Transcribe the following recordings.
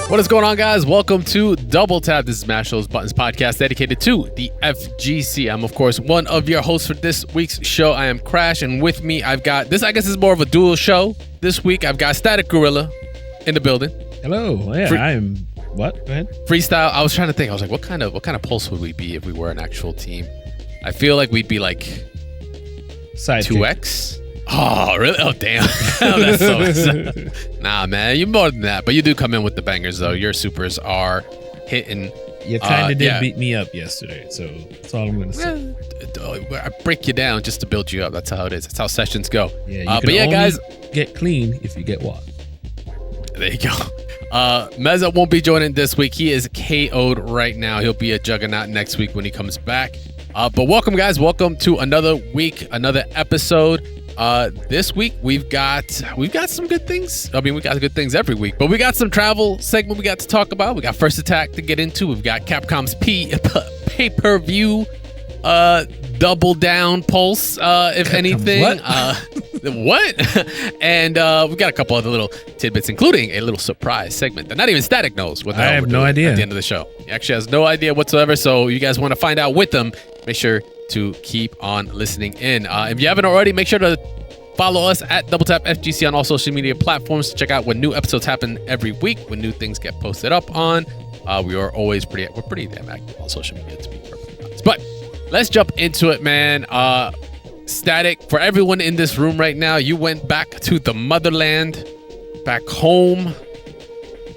What is going on, guys? Welcome to Double Tap. This is Smash Those Buttons podcast dedicated to the FGC. I'm, of course, one of your hosts for this week's show. I am Crash, and with me, I've got this. I guess is more of a dual show. This week, I've got StaticGorilla in the building. Hello. Yeah, I'm. What? Go ahead. Freestyle. I was trying to think. I was like, what kind of pulse would we be if we were an actual team? I feel like we'd be like Sidekick. 2X. Oh, really? Oh, damn. That's so nah, man, you're more than that. But you do come in with the bangers, though. Your supers are hitting. You kind of did beat me up yesterday, so that's all I'm going to say. I break you down just to build you up. That's how it is. That's how sessions go. Yeah, you can only guys, get clean if you get washed. There you go. Meza won't be joining this week. He is KO'd right now. He'll be a juggernaut next week when he comes back. But welcome, guys. Welcome to another week, another episode. This week we've got some good things. I mean, we got good things every week, but we got some travel segment we got to talk about. We got First Attack to get into. We've got Capcom's pay-per-view double down pulse, if anything. What? And we got a couple other little tidbits, including a little surprise segment that not even Static knows what the hell I have no idea at the end of the show. He actually has no idea whatsoever. So you guys want to find out with them, make sure to keep on listening in. If you haven't already, make sure to follow us at Double Tap FGC on all social media platforms to check out when new episodes happen every week, when new things get posted up on. We're pretty damn active on social media, to be perfectly honest. But let's jump into it, man. Static, for everyone in this room right now, you went back to the motherland, back home,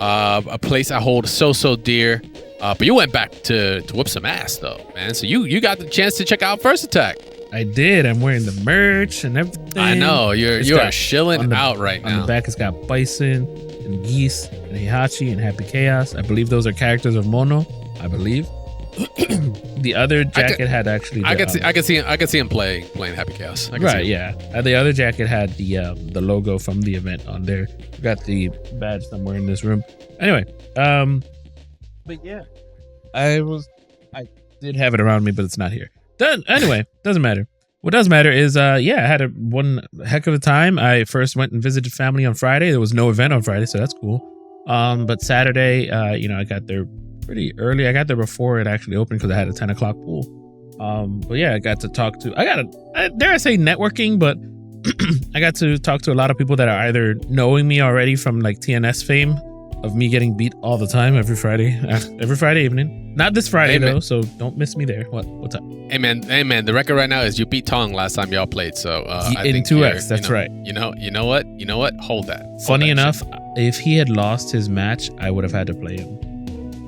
a place I hold so dear. But you went back to whoop some ass, though, man. So you got the chance to check out First Attack. I did. I'm wearing the merch and everything. I know. You're shilling out right now. On the back, it's got Bison and Geese and Heihachi and Happy Chaos. I believe those are characters of Mono. I believe. The other jacket had actually. I could see him playing Happy Chaos. Right. Yeah. The other jacket had the logo from the event on there. Got the badge somewhere in this room. Anyway. But yeah, I did have it around me, but it's not here. Anyway, doesn't matter. What does matter is, I had one heck of a time. I first went and visited family on Friday. There was no event on Friday, so that's cool. But Saturday, I got there pretty early. I got there before it actually opened because I had a 10 o'clock pool. But yeah, I got to talk to, dare I say networking, but I got to talk to a lot of people that are either knowing me already from like TNS fame of me getting beat all the time every Friday evening. Not this Friday though, so don't miss me there. What's up? Hey man, the record right now is you beat Tong last time y'all played. So I think 2X, that's right. You know what? Hold that. Funny enough, if he had lost his match, I would have had to play him.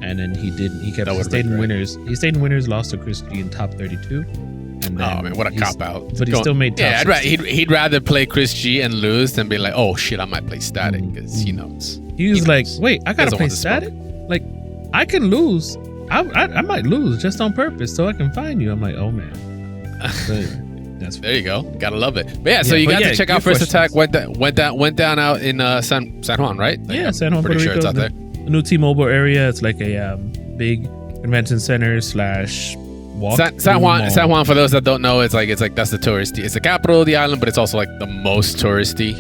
And then he didn't. He stayed in winners. He stayed in winners, lost to Chris G in top 32. And then man, what a cop out. But he still made top 16. He'd rather play Chris G and lose than be like, oh shit, I might play Static because he knows. He was like, wait, I gotta play Static? Like, I can lose. I might lose just on purpose so I can find you. I'm like, oh man. That's there you go. Gotta love it. But yeah, so you got to check out First Attack. Went down out in San Juan, right? Yeah, San Juan, Puerto Rico. Sure it's out there. The new T-Mobile area. It's like a big convention center / walk. San Juan, for those that don't know, it's like that's the touristy. It's the capital of the island, but it's also like the most touristy.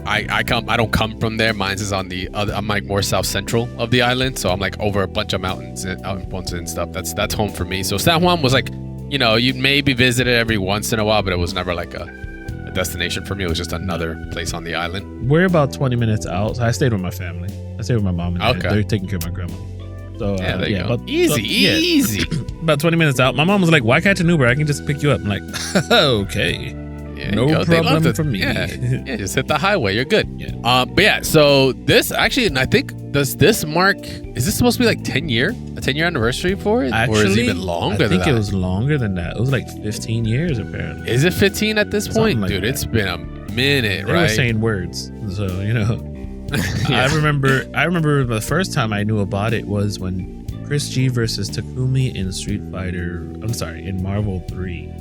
I don't come from there. Mine's is on the other. I'm like more south central of the island, so I'm like over a bunch of mountains and out in Ponce and stuff. That's home for me. So San Juan was like, you'd maybe visit it every once in a while, but it was never like a destination for me. It was just another place on the island. We're about 20 minutes out. So I stayed with my family. I stayed with my mom and dad. Okay. They're taking care of my grandma. So there you go. Easy. About 20 minutes out. My mom was like, "Why catch an Uber? I can just pick you up." I'm like, "Okay." Yeah, no problem for me. Yeah, just hit the highway. You're good. Yeah. But yeah, so this actually, and I think, is this supposed to be like a 10-year anniversary for it? Actually, or is it even longer than that? I think it was longer than that. It was like 15 years apparently. Is it 15 at this point? Like dude, that. It's been a minute, they right? were saying words, so yeah. I remember the first time I knew about it was when Chris G versus Takumi in Marvel 3.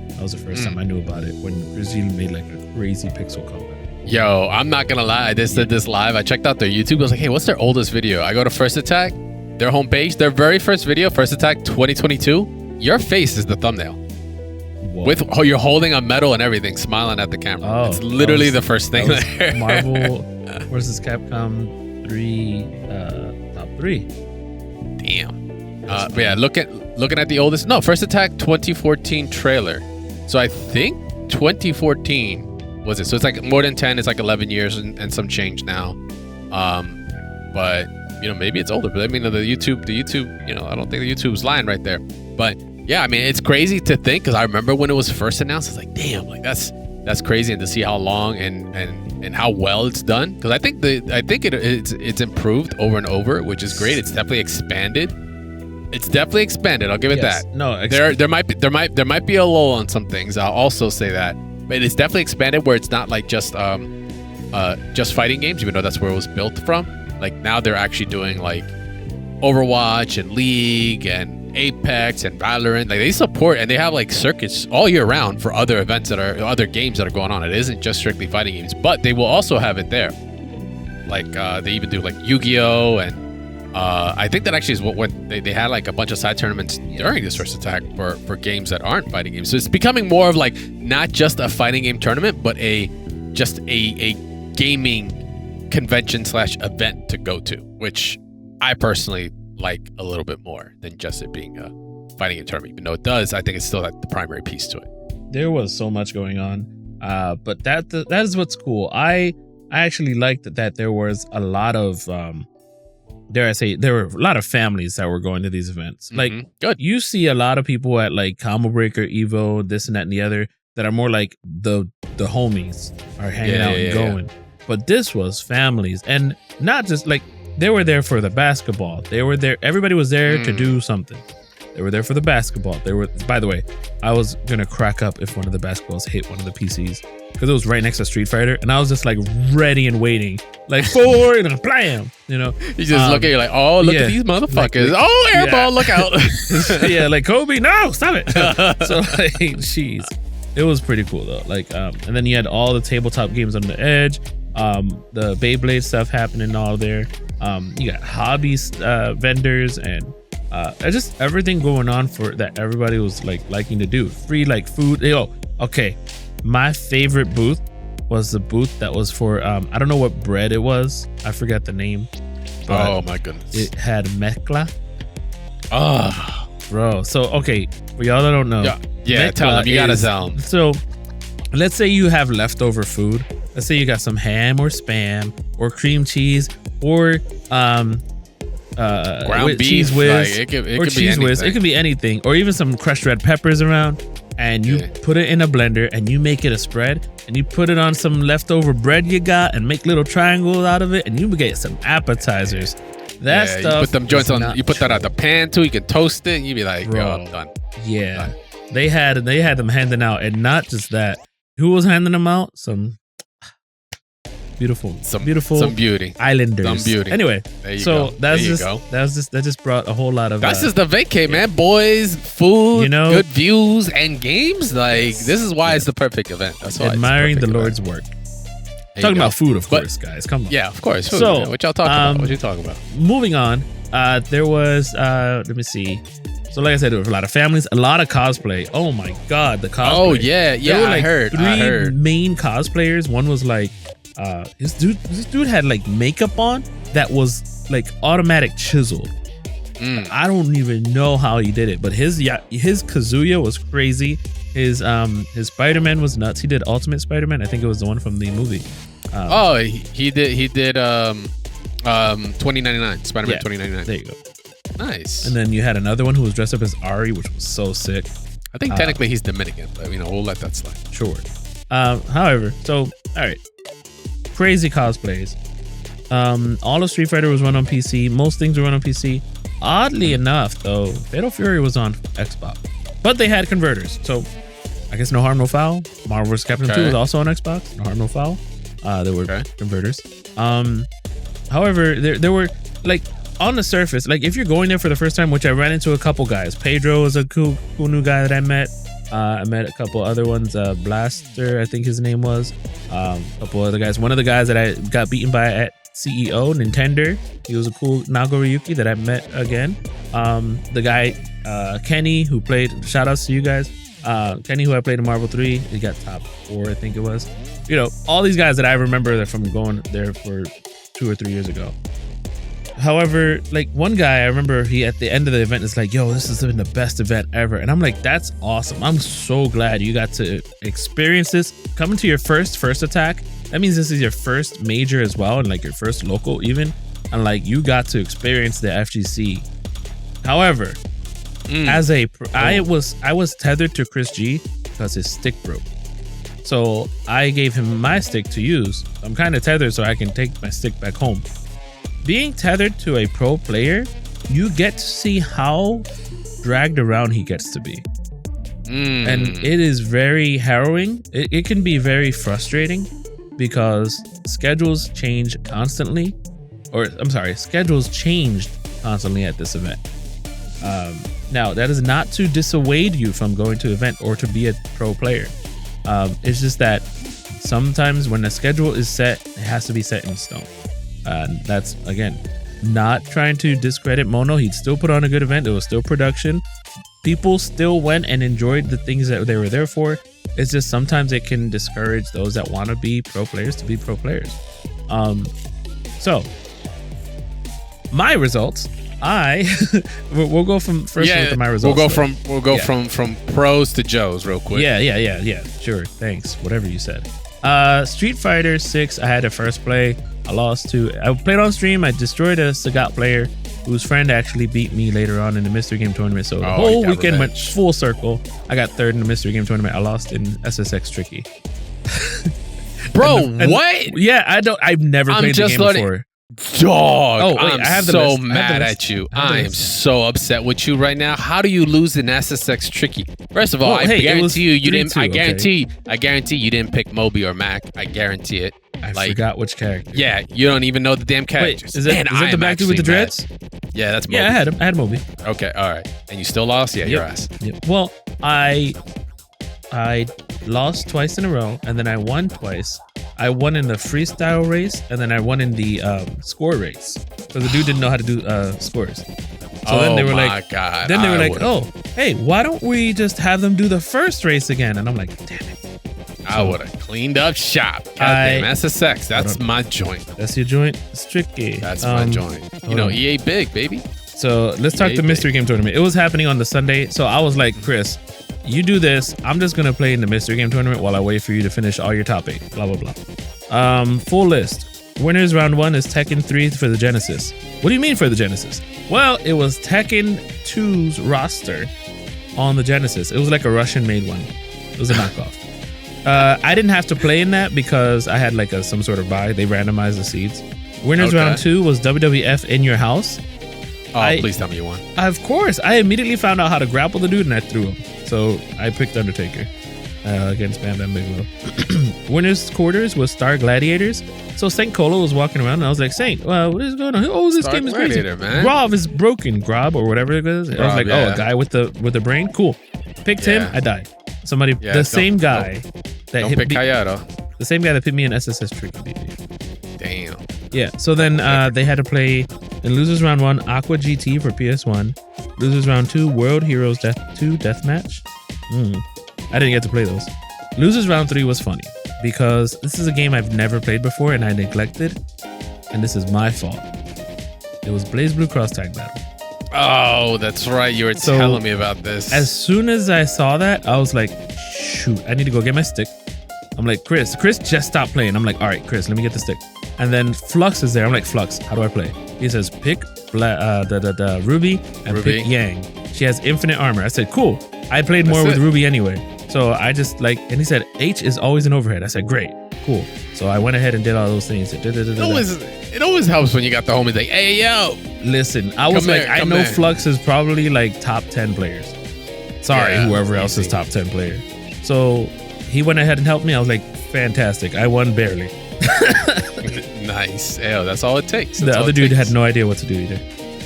That was the first time I knew about it, when Chris G made like a crazy pixel comeback. Yo, I'm not gonna lie, I did this live. I checked out their YouTube. I was like, hey, what's their oldest video? I go to First Attack, their homepage, their very first video, First Attack 2022. Your face is the thumbnail. With you're holding a medal and everything, smiling at the camera. It's literally the first thing there. Marvel versus Capcom 3 top 3. Damn. But yeah, looking at the oldest. No, First Attack 2014 trailer. So I think 2014 was it. So it's like more than 10. It's like 11 years and some change now. But maybe it's older. But I mean, the YouTube. I don't think the YouTube's lying right there. But yeah, I mean, it's crazy to think because I remember when it was first announced. It's like, damn, like that's crazy, and to see how long and how well it's done. Because I think it's improved over and over, which is great. It's definitely expanded. I'll give it that. No, there might be a lull on some things. I'll also say that, but it's definitely expanded where it's not like just fighting games, even though that's where it was built from. Like now they're actually doing like Overwatch and League and Apex and Valorant. Like they support and they have like circuits all year round for other events other games that are going on. It isn't just strictly fighting games, but they will also have it there. Like they even do like Yu-Gi-Oh! And I think that actually is what they had like a bunch of side tournaments during this First Attack for games that aren't fighting games. So it's becoming more of like not just a fighting game tournament, but a gaming convention / event to go to, which I personally like a little bit more than just it being a fighting game tournament. Even though it does, I think it's still like the primary piece to it. There was so much going on, but that is what's cool. I actually liked that there was a lot of dare I say, there were a lot of families that were going to these events. Like, good. You see a lot of people at like Combo Breaker, Evo, this and that and the other that are more like the homies are hanging out and going. But this was families, and not just like they were there for the basketball. They were there. Everybody was there to do something. They were there for the basketball. They were. By the way, I was gonna crack up if one of the basketballs hit one of the PCs because it was right next to Street Fighter, and I was just like ready and waiting, like 4 and then blam. You just look at you like, oh, look at these motherfuckers. Like, airball, look out. Yeah, like Kobe, no, stop it. So like, jeez, it was pretty cool though. Like, and then you had all the tabletop games on the edge. The Beyblade stuff happening all there. You got hobby vendors and just everything going on for that everybody was like liking to do. Free like food. Okay. My favorite booth was the booth that was for I don't know what bread it was. I forgot the name. Oh my goodness. It had mezcla. Oh, bro. So okay, for y'all that don't know, yeah, tell them. You gotta tell them. So let's say you have leftover food. Let's say you got some ham or spam or cream cheese or ground beef, cheese whiz, like, it or could cheese be whiz. It could be anything, or even some crushed red peppers around. And you put it in a blender and you make it a spread and you put it on some leftover bread you got and make little triangles out of it and you get some appetizers. That stuff. You put them joints on. You put that out the pan too. You can toast it. And you be like, bro, I'm done. Yeah, done. They had them handing out, and not just that. Who was handing them out? Some beauty islanders. Some beauty. Anyway, there you so go. that just brought a whole lot of. That's just the vacay, man. Boys, food, good views, and games. Like this is why it's the perfect event. That's why admiring the Lord's work. Talking about food, of course, guys. Come on. Yeah, of course. Food, so, man. What y'all talking about? What you talking about? Moving on. There was. Let me see. So, like I said, there was a lot of families, a lot of cosplay. Oh my God, the cosplay. Oh yeah. There were like I heard. Three main cosplayers. One was like. This dude had like makeup on that was like automatic chiseled. I don't even know how he did it, but his Kazuya was crazy. His Spider-Man was nuts. He did Ultimate Spider-Man. I think it was the one from the movie. He did 2099 Spider-Man 2099. There you go. Nice. And then you had another one who was dressed up as Ari, which was so sick. I think technically he's Dominican, but we'll let that slide. Sure. However, so all right. Crazy cosplays. All of Street Fighter was run on PC. Most things were run on PC. Oddly enough, though, Fatal Fury was on Xbox, but they had converters. So I guess no harm, no foul. Marvel vs. Capcom 2 was also on Xbox. No harm, no foul. There were converters. However, there were like on the surface, like if you're going there for the first time, which I ran into a couple guys. Pedro is a cool new guy that I met. I met a couple other ones. Blaster, I think his name was. A couple other guys. One of the guys that I got beaten by at CEO, Nintendo. He was a cool Nagoriyuki that I met again. The guy, Kenny, who played, shout outs to you guys. Kenny, who I played in Marvel 3, he got top 4, I think it was. All these guys that I remember from going there for 2 or 3 years ago. However, like one guy, I remember he at the end of the event is like, yo, this has been the best event ever. And I'm like, that's awesome. I'm so glad you got to experience this. Coming to your first attack. That means this is your first major as well. And like your first local even. And like you got to experience the FGC. However, I was tethered to Chris G because his stick broke. So I gave him my stick to use. I'm kind of tethered so I can take my stick back home. Being tethered to a pro player, you get to see how dragged around he gets to be. And it is very harrowing. It can be very frustrating because schedules change constantly. Schedules changed constantly at this event. Now, that is not to dissuade you from going to an event or to be a pro player. It's just that sometimes when the schedule is set, it has to be set in stone. That's, again, not trying to discredit Mono. He'd still put on a good event. It was still production. People still went and enjoyed the things that they were there for. It's just sometimes it can discourage those that want to be pro players to be pro players. So, my results. We'll go from first with my results. We'll go from pros to Joes real quick. Yeah. Sure. Thanks. Whatever you said. Street Fighter 6. I had a first play. I lost to. I played on stream. I destroyed a Sagat player whose friend actually beat me later on in the mystery game tournament. So the whole weekend went full circle. I got third in the mystery game tournament. I lost in SSX Tricky. Bro, what? Yeah, I've never played the game before. Dog, I'm so mad at you. I am so upset with you right now. How do you lose in SSX Tricky? First of all, I guarantee you didn't. I guarantee you didn't pick Moby or Mac. I guarantee it. I forgot which character. Yeah, you don't even know the damn characters. Wait, is that the back dude with the dreads? Yeah, that's Moby. Yeah, I had Moby. Okay, all right. And you still lost? Yeah, your ass. Yep. Well, I lost twice in a row, and then I won twice. I won in the freestyle race, and then I won in the score race. So the dude didn't know how to do scores. So then they were like, God, then they were like, oh, hey, why don't we just have them do the first race again? And I'm like, damn it. I would have cleaned up shop. Goddamn, SSX, that's my joint. That's your joint? It's tricky. That's my joint. You know, EA big, baby. So let's talk the mystery game tournament. It was happening on the Sunday. So I was like, Chris, you do this. I'm just going to play in the mystery game tournament while I wait for you to finish all your top 8. Blah, blah, blah. Full list. Winners round 1 is Tekken 3 for the Genesis. What do you mean for the Genesis? Well, it was Tekken 2's roster on the Genesis. It was like a Russian-made one. It was a knockoff. I didn't have to play in that because I had like some sort of buy. They randomized the seeds. Winners round 2 was WWF In Your House. Please tell me you won. Of course. I immediately found out how to grapple the dude and I threw him. So I picked Undertaker against Bam Bam Bigelow. Winners quarters was Star Gladiators. So Saint Cola was walking around and I was like, Saint, well, what is going on? Oh, this game is crazy. Man. Grob is broken. Grob or whatever it is. I was like, oh, a guy with the brain? Cool. Picked him. I died. Somebody, the same guy that hit me. The same guy that put me in SSS Tricky, baby. Damn. Yeah. So then they had to play in losers round 1 Aqua GT for PS1. Losers round 2 World Heroes 2 Deathmatch. I didn't get to play those. Losers round 3 was funny because this is a game I've never played before and I neglected, and this is my fault. It was Blaze Blue Cross Tag Battle. Oh, that's right. You were telling me about this. As soon as I saw that, I was like, shoot, I need to go get my stick. I'm like, Chris just stopped playing. I'm like, all right, Chris, let me get the stick. And then Flux is there. I'm like, Flux, how do I play? He says, pick Ruby and pick Yang. She has infinite armor. I said, cool. I played more with Ruby anyway. So I just and he said, H is always an overhead. I said, great, cool. So I went ahead and did all those things. It always helps when you got the homies like, hey, yo. Listen, I was like, I know Flux is probably like top 10 players. Sorry, whoever else is top 10 player. So he went ahead and helped me. I was like, fantastic. I won barely. Nice. Ew, that's all it takes. The other dude had no idea what to do either.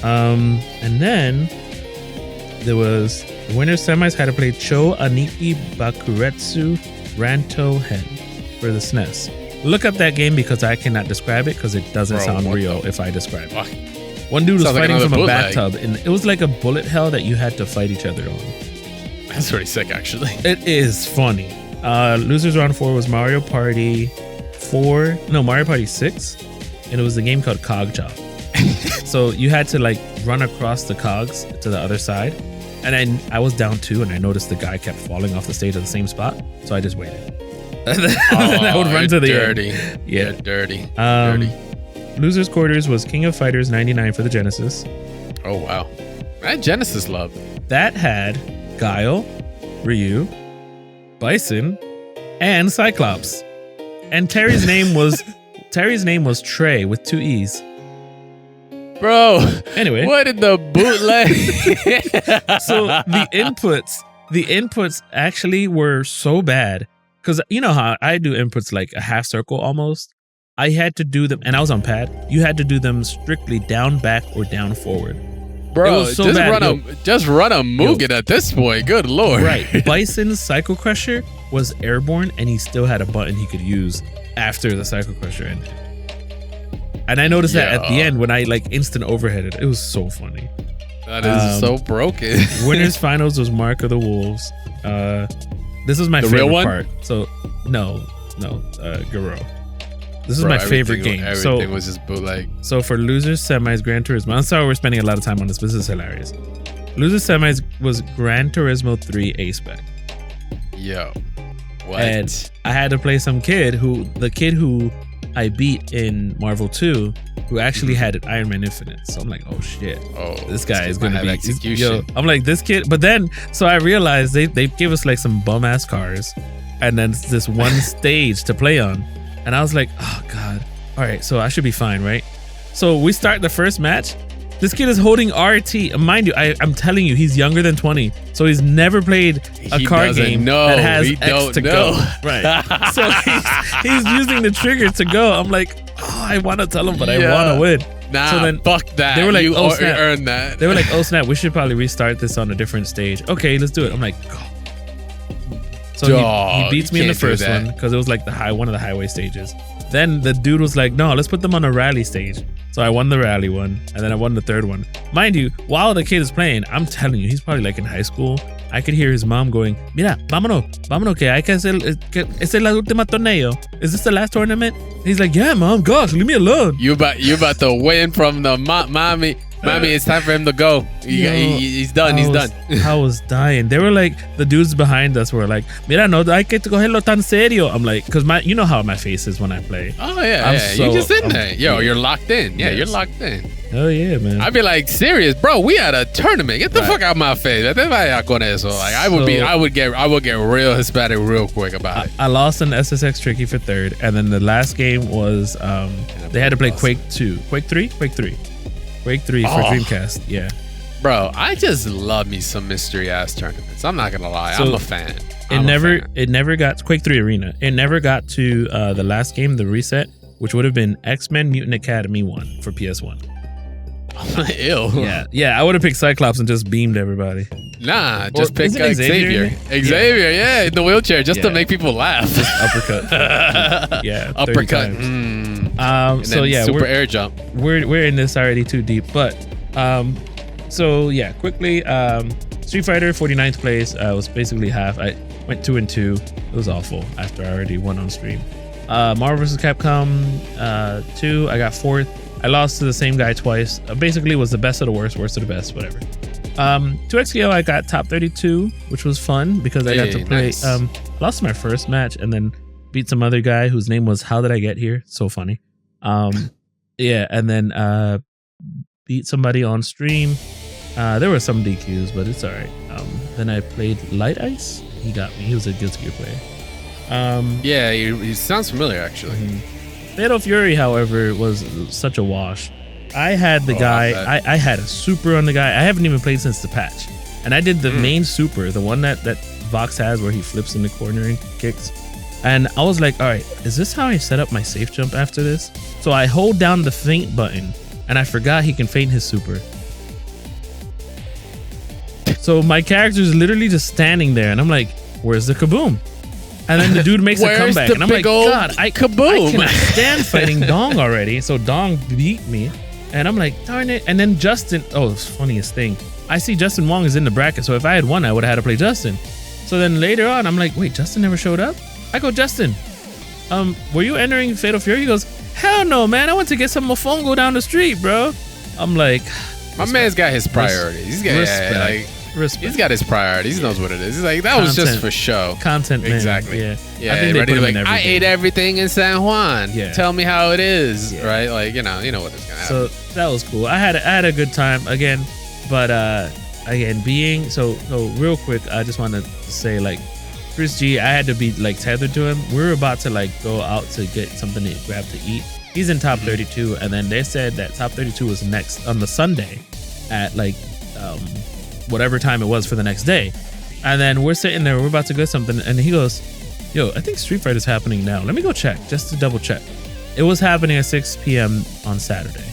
And then there was the winner's semis had to play Cho Aniki Bakuretsu Ranto Hen for the SNES. Look up that game because I cannot describe it because it doesn't sound real if I describe it. One dude was fighting from a bathtub and it was like a bullet hell that you had to fight each other on. That's pretty sick, actually. It is funny. Losers round 4 was Mario Party 6, and it was a game called Cog Chop. So you had to like run across the cogs to the other side. And then I was down 2 and I noticed the guy kept falling off the stage at the same spot. So I just waited. And then I would run to the dirty. end. Yeah. You're dirty. Dirty. Losers Quarters was King of Fighters 99 for the Genesis. Oh, wow. That Genesis love. That had Guile, Ryu, Bison, and Cyclops. And Terry's name was Trey with 2 E's. Bro. Anyway. What in the bootleg? So the inputs actually were so bad. Because you know how I do inputs like a half circle almost? I had to do them, and I was on pad. You had to do them strictly down, back, or down, forward. Bro, it was so just, bad. Just run a Mugen at this point. Good Lord. Right. Bison's Psycho Crusher was airborne, and he still had a button he could use after the Psycho Crusher ended. And I noticed that at the end when I like instant overheaded. It was so funny. That is so broken. Winners Finals was Mark of the Wolves. This was my favorite part. So, no, Garo. This is my favorite game. Everything was just bootleg. So for Losers Semis, Gran Turismo. I'm sorry we're spending a lot of time on this, but this is hilarious. Losers Semis was Gran Turismo 3 A-Spec. Yo. What? And I had to play the kid who I beat in Marvel 2, who actually had an Iron Man Infinite. So I'm like, oh shit. Oh, this guy is going to be execution. I'm like, this kid. But then, so I realized they gave us like some bum ass cars and then this one stage to play on. And I was like, oh God. All right, so I should be fine, right? So we start the first match. This kid is holding RT. Mind you, I'm telling you, he's younger than 20. So he's never played a car game that has X to go. Right. So he's using the trigger to go. I'm like, oh, I want to tell him, but I want to win. Nah, so then fuck that. They were like, oh, snap. Earned that. They were like, oh, snap. We should probably restart this on a different stage. Okay, let's do it. I'm like, oh. So he beats me in the first one because it was like one of the highway stages. Then the dude was like, no, let's put them on a rally stage. So I won the rally one, and then I won the third one. Mind you, while the kid is playing, I'm telling you, he's probably like in high school. I could hear his mom going, mira, vámonos, que hay que hacer, es el último torneo. Is this the last tournament? And he's like, yeah, mom, gosh, leave me alone. You about to win from the mommy. Mommy, it's time for him to go. He's done. I was dying. They were like, the dudes behind us were like, mira, no hay que cogerlo tan serio. I'm like, because you know how my face is when I play. Oh, yeah. You're just in there. Yo, you're locked in. Yeah, you're locked in. Oh, yeah, man. I'd be like, serious, bro, we had a tournament. Get the fuck out of my face. Like, I would get real Hispanic real quick about it. I lost an SSX Tricky for third. And then the last game was, they had to play Quake 2. Quake 3 for Dreamcast. Yeah. Bro, I just love me some mystery ass tournaments. I'm not gonna lie. I'm a fan. It never got Quake 3 Arena. It never got to the last game, the reset, which would have been X-Men Mutant Academy 1 for PS1. Ew. Yeah. I would have picked Cyclops and just beamed everybody. Nah, just pick Xavier. Xavier, in the wheelchair, just to make people laugh. Just uppercut. Yeah, uppercut. So yeah, super air jump. We're in this already too deep, but so yeah, quickly. Street Fighter 49th place. Was basically half. I went 2-2. It was awful after I already won on stream. Marvel vs. Capcom 2. I got 4th. I lost to the same guy twice. Basically was the best of the worst of the best, whatever. 2XKO, I got top 32, which was fun because I got to play. Nice. Lost my first match and then beat some other guy whose name was How Did I Get Here? So funny. Yeah, and then beat somebody on stream. There were some DQs, but it's all right. Then I played Light Ice. He got me. He was a Guilty Gear player. Yeah, he sounds familiar actually. Fatal Fury, however, was such a wash. I had the guy, I had a super on the guy. I haven't even played since the patch. And I did the main super, the one that Vox has where he flips in the corner and kicks. And I was like, all right, is this how I set up my safe jump after this? So I hold down the feint button and I forgot he can feint his super. So my character is literally just standing there and I'm like, where's the kaboom? And then the dude makes a comeback and I'm like, God, I cannot stand fighting Dong already. So Dong beat me and I'm like, darn it. And then Justin, it's the funniest thing. I see Justin Wong is in the bracket. So if I had won, I would have had to play Justin. So then later on, I'm like, wait, Justin never showed up? I go, Justin, were you entering Fatal Fury? He goes, hell no, man. I went to get some mofongo down the street, bro. I'm like, my man's got his priorities. He's got respect. He's got his priorities. He knows what it is. He's like, that was just for show. Content, man. Exactly. Yeah. Yeah. I think they put him in everything. I ate everything in San Juan. Yeah. Tell me how it is. Yeah. Right. Like, you know what is gonna happen. So that was cool. I had a good time again, but again, being so real quick, I just want to say, like, Chris G, I had to be like tethered to him. We were about to like go out to get something to grab to eat. He's in top 32, and then they said that top 32 was next on the Sunday at like whatever time it was for the next day. And then we're sitting there, we're about to get something, and he goes, yo, I think Street Fighter's happening now. Let me go check, just to double check. It was happening at 6 p.m. on Saturday.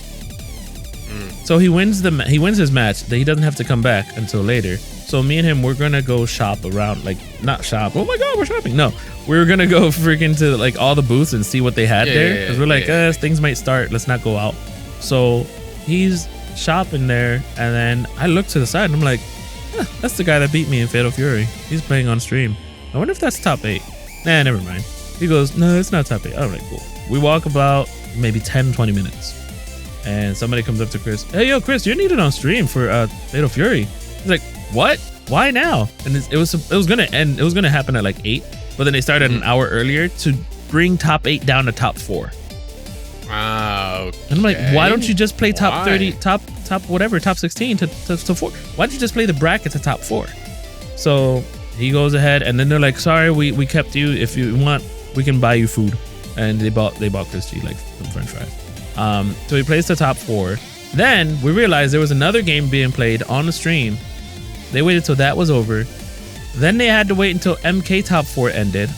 So he wins his match. He doesn't have to come back until later. So me and him, we're gonna go shop around, like, not shop. Oh my God, we're shopping. No, we're gonna go freaking to like all the booths and see what they had there. Because we're like, things might start. Let's not go out. So he's shopping there, and then I look to the side and I'm like, that's the guy that beat me in Fatal Fury. He's playing on stream. I wonder if that's top 8. Nah, never mind. He goes, no, it's not top 8. All right, cool. We walk about maybe 10-20 minutes. And somebody comes up to Chris. Hey, yo, Chris, you're needed on stream for Fatal Fury. He's like, what? Why now? And it was gonna end. It was gonna happen at like 8, but then they started an hour earlier to bring top 8 down to top 4. Wow. Okay. And I'm like, why don't you just play top 30, top whatever, top 16 to 4? Why don't you just play the bracket to top 4? So he goes ahead, and then they're like, sorry, we kept you. If you want, we can buy you food. And they bought Chris G like some French fries. So he plays the top 4. Then we realized there was another game being played on the stream. They waited till that was over. Then they had to wait until MK top 4 ended.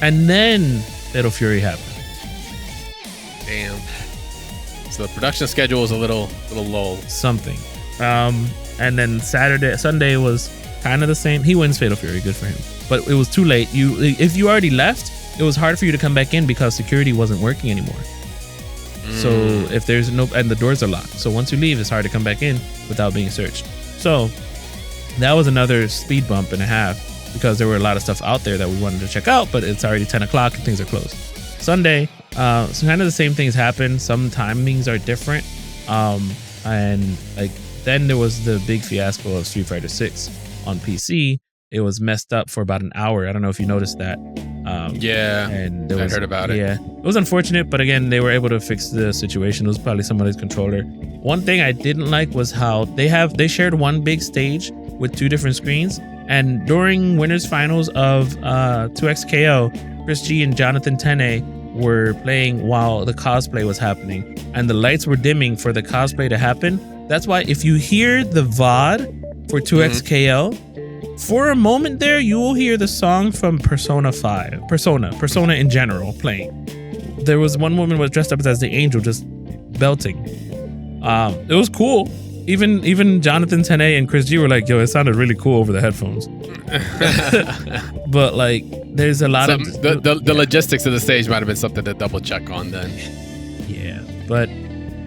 And then Fatal Fury happened. Damn. So the production schedule was a little lull. Something. And then Sunday was kind of the same. He wins Fatal Fury, good for him. But it was too late. If you already left, it was hard for you to come back in because security wasn't working anymore. So if there's no, and the doors are locked. So once you leave, it's hard to come back in without being searched. So that was another speed bump and a half because there were a lot of stuff out there that we wanted to check out, but it's already 10 o'clock and things are closed. Sunday, so kind of the same things happen. Some timings are different. And like then there was the big fiasco of Street Fighter 6 on PC. It was messed up for about an hour. I don't know if you noticed that. And I heard about it. Yeah, it was unfortunate, but again, they were able to fix the situation. It was probably somebody's controller. One thing I didn't like was how they shared one big stage with 2 different screens. And during winners finals of 2XKO, Chris G and Jonathan Tene were playing while the cosplay was happening, and the lights were dimming for the cosplay to happen. That's why if you hear the VOD for 2XKO, for a moment there, you will hear the song from Persona in general playing. There was one woman was dressed up as the angel, just belting. It was cool. Even Jonathan Tene and Chris G were like, yo, it sounded really cool over the headphones. But like, there's a lot of the logistics of the stage might have been something to double check on then. Yeah, but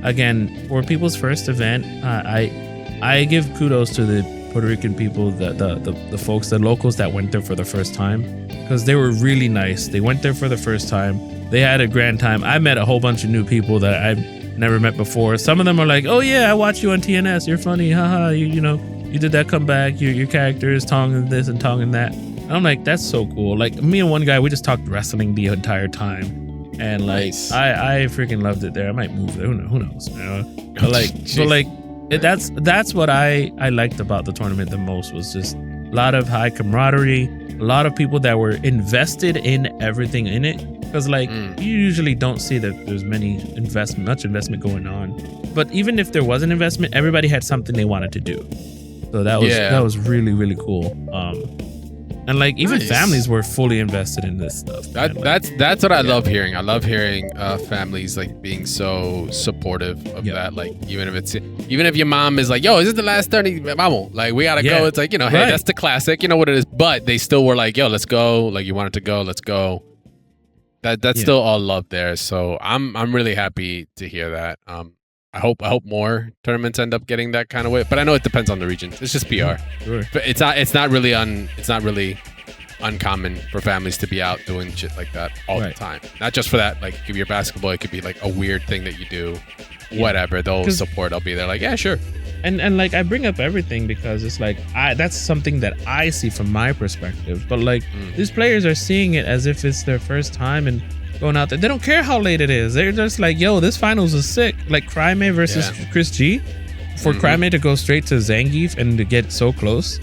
again, for people's first event, I give kudos to the Puerto Rican people, the folks, the locals that went there for the first time, because they were really nice. They went there for the first time. They had a grand time. I met a whole bunch of new people that I've never met before. Some of them are like, oh yeah, I watched you on TNS. You're funny. Haha. You did that comeback. Your character is tongue this and tongue that. And I'm like, that's so cool. Like me and one guy, we just talked wrestling the entire time. And like, nice. I freaking loved it there. I might move there. Who knows? That's what I liked about the tournament the most, was just a lot of high camaraderie, a lot of people that were invested in everything in it. Because like you usually don't see that there's much investment going on. But even if there was an investment, everybody had something they wanted to do. So that was really, really cool. And like even families were fully invested in this stuff. That's what I love hearing. I love hearing families like being so supportive of that. Like even if your mom is like, yo, is this the last 30? Mamo, like we gotta go. It's like, hey, that's the classic. You know what it is. But they still were like, yo, let's go. Like you wanted to go, let's go. That's still all love there. So I'm really happy to hear that. I hope more tournaments end up getting that kind of way, but I know it depends on the region. It's just PR. Sure. But it's not really uncommon for families to be out doing shit like that all the time. Not just for that, like it could be your basketball, it could be like a weird thing that you do, whatever. They'll support. I'll be there like, yeah, sure. And like I bring up everything because it's like that's something that I see from my perspective. But like these players are seeing it as if it's their first time and going out there. They don't care how late it is. They're just like, yo, this finals is sick. Like Cryme versus Chris G. For Cryme to go straight to Zangief and to get so close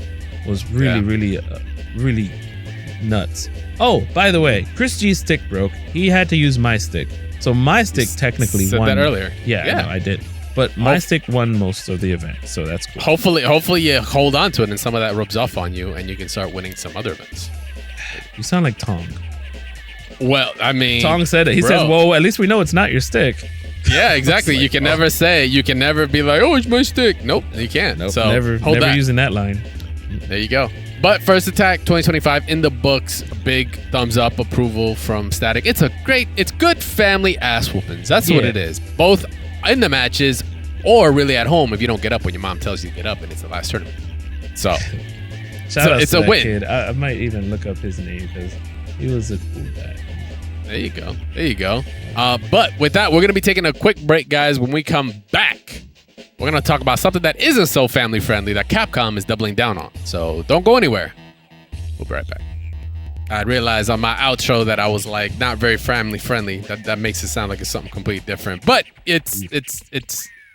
was really nuts. Oh, by the way, Chris G's stick broke. He had to use my stick. So my stick technically said won. That earlier. Yeah. No, I did. But my stick won most of the event, so that's cool. Hopefully you hold on to it and some of that rubs off on you and you can start winning some other events. You sound like Tong. Well, I mean, Tong said it. He says, well, at least we know it's not your stick. Yeah, exactly. Like, you can never be like, oh, it's my stick. Nope, you can't. Nope, so never using that line. There you go. But First Attack 2025 in the books. Big thumbs up approval from Static. It's good family ass whoopings. That's what it is. Both in the matches or really at home if you don't get up when your mom tells you to get up and it's the last tournament. So it's a win. Kid. I might even look up his name because he was a cool guy. There you go. But with that, we're going to be taking a quick break, guys. When we come back, we're going to talk about something that isn't so family friendly that Capcom is doubling down on. So don't go anywhere. We'll be right back. I realized on my outro that I was like not very family friendly. That makes it sound like it's something completely different. But it's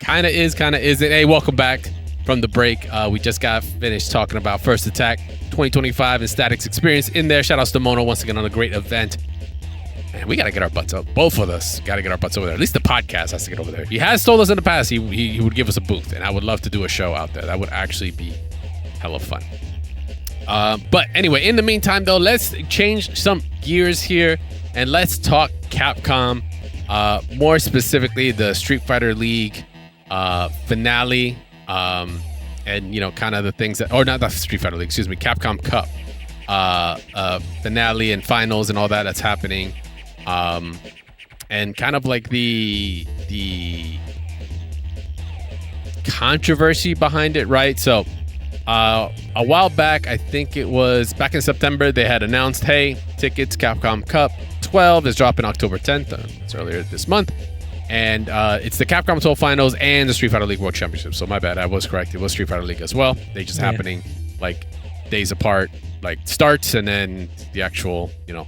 kind of isn't. Hey, welcome back from the break. We just got finished talking about First Attack 2025 and Static's experience in there. Shout outs to Mono once again on a great event. Man, we got to get our butts up. Both of us got to get our butts over there. At least the podcast has to get over there. He has told us in the past he would give us a booth, and I would love to do a show out there. That would actually be hella fun. But anyway, in the meantime, though, let's change some gears here, and let's talk Capcom. More specifically, the Street Fighter League finale, and, you know, kind of the things that... Or not the Street Fighter League, excuse me, Capcom Cup finale and finals and all that's happening. And kind of like the controversy behind it, right? So a while back, I think it was back in September, they had announced, hey, tickets, Capcom Cup 12 is dropping October 10th. It's earlier this month. And it's the Capcom 12 finals and the Street Fighter League World Championship. So my bad, I was correct. It was Street Fighter League as well. They just happening like days apart, like starts, and then the actual, you know,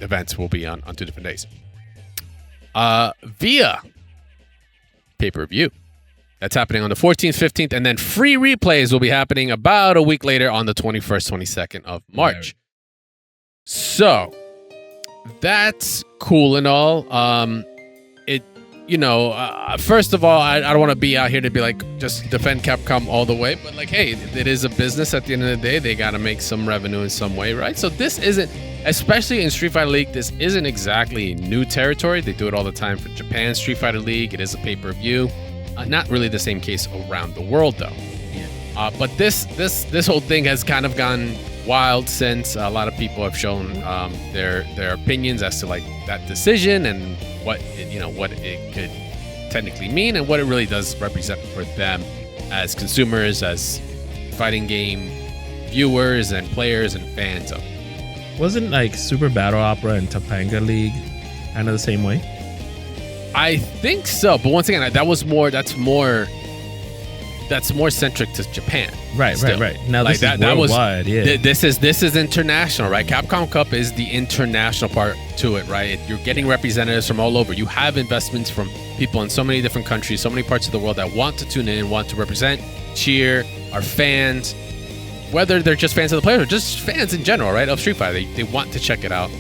events will be on 2 different days. Via pay-per-view. That's happening on the 14th, 15th, and then free replays will be happening about a week later on the 21st, 22nd of March. So that's cool and all. First of all, I don't want to be out here to be like, just defend Capcom all the way, but like, hey, it is a business at the end of the day. They got to make some revenue in some way, right? So this isn't, especially in Street Fighter League, this isn't exactly new territory. They do it all the time for Japan Street Fighter League. It is a pay-per-view. Not really the same case around the world, though. But this whole thing has kind of gone wild since a lot of people have shown their opinions as to like that decision and what it could technically mean and what it really does represent for them as consumers, as fighting game viewers and players and fans of. Wasn't like Super Battle Opera and Topanga League kind of the same way? I think so, but once again, that's more centric to Japan. Right. Now like this is worldwide. This is international, right? Capcom Cup is the international part to it, right? You're getting representatives from all over. You have investments from people in so many different countries, so many parts of the world that want to tune in, want to represent, cheer, are fans, whether they're just fans of the players or just fans in general, right? Of Street Fighter, they want to check it out.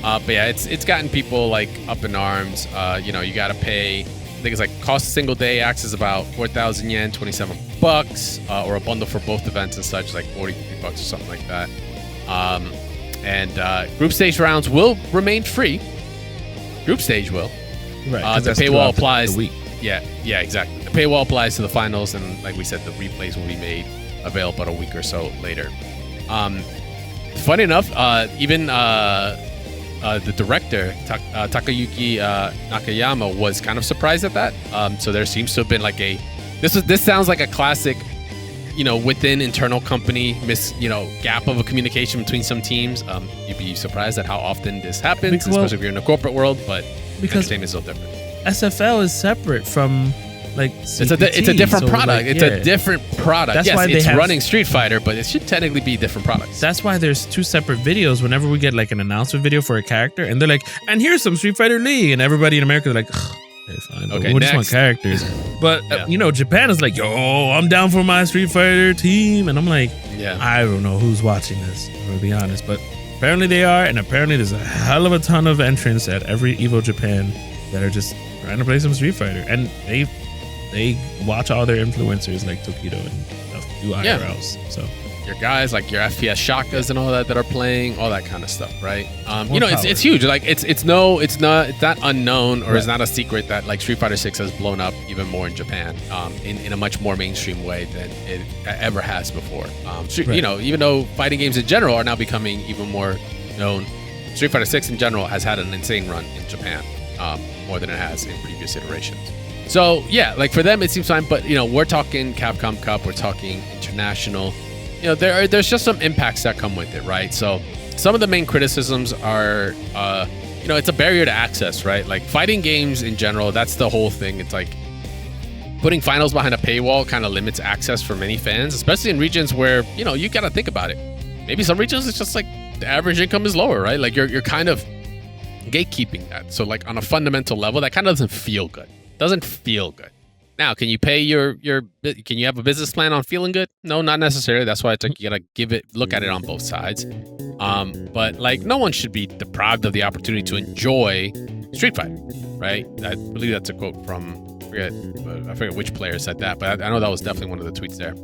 But yeah, it's gotten people like up in arms. You got to pay. I think it's like cost a single day access about 4,000 yen, $27, or a bundle for both events and such, like 40, $50 or something like that. And group stage rounds will remain free. Group stage will. Right. The paywall applies. The week. Yeah, exactly. The paywall applies to the finals, and like we said, the replays will be made available about a week or so later. Funny enough, even the director Takayuki Nakayama was kind of surprised at that. So there seems to have been like this sounds like a classic within internal company gap of a communication between some teams. You'd be surprised at how often this happens, especially if you're in the corporate world. But because entertainment is so different. SFL is separate from like CPT, it's a different product. Like, it's a different product. That's yes, why it's running Street Fighter, but it should technically be different products. That's why there's 2 separate videos whenever we get like an announcement video for a character, and they're like, and here's some Street Fighter League, and everybody in America is like, okay, fine. Okay, we just want characters. But Japan is like, yo, I'm down for my Street Fighter team, and I'm like, I don't know who's watching this, I'm gonna be honest, but apparently they are, and apparently there's a hell of a ton of entrants at every Evo Japan that are just trying to play some Street Fighter, and they watch all their influencers like Tokido and stuff do IRLs. So your guys like your FPS Shakas and all that are playing, all that kind of stuff, right? It's huge. Like it's not unknown or it's not a secret that like Street Fighter 6 has blown up even more in Japan, in a much more mainstream way than it ever has before. Even though fighting games in general are now becoming even more known, Street Fighter 6 in general has had an insane run in Japan, more than it has in previous iterations. So yeah, like for them it seems fine, but we're talking Capcom Cup, we're talking international. There's just some impacts that come with it, right? So some of the main criticisms are, it's a barrier to access, right? Like fighting games in general, that's the whole thing. It's like putting finals behind a paywall kind of limits access for many fans, especially in regions where you got to think about it. Maybe some regions it's just like the average income is lower, right? Like you're kind of gatekeeping that. So like on a fundamental level, that kind of doesn't feel good. Doesn't feel good. Now, can you pay can you have a business plan on feeling good? No, not necessarily. That's why I think you gotta look at it on both sides. But like no one should be deprived of the opportunity to enjoy Street Fighter, right? I believe that's a quote from, I forget which player said that, but I know that was definitely one of the tweets there.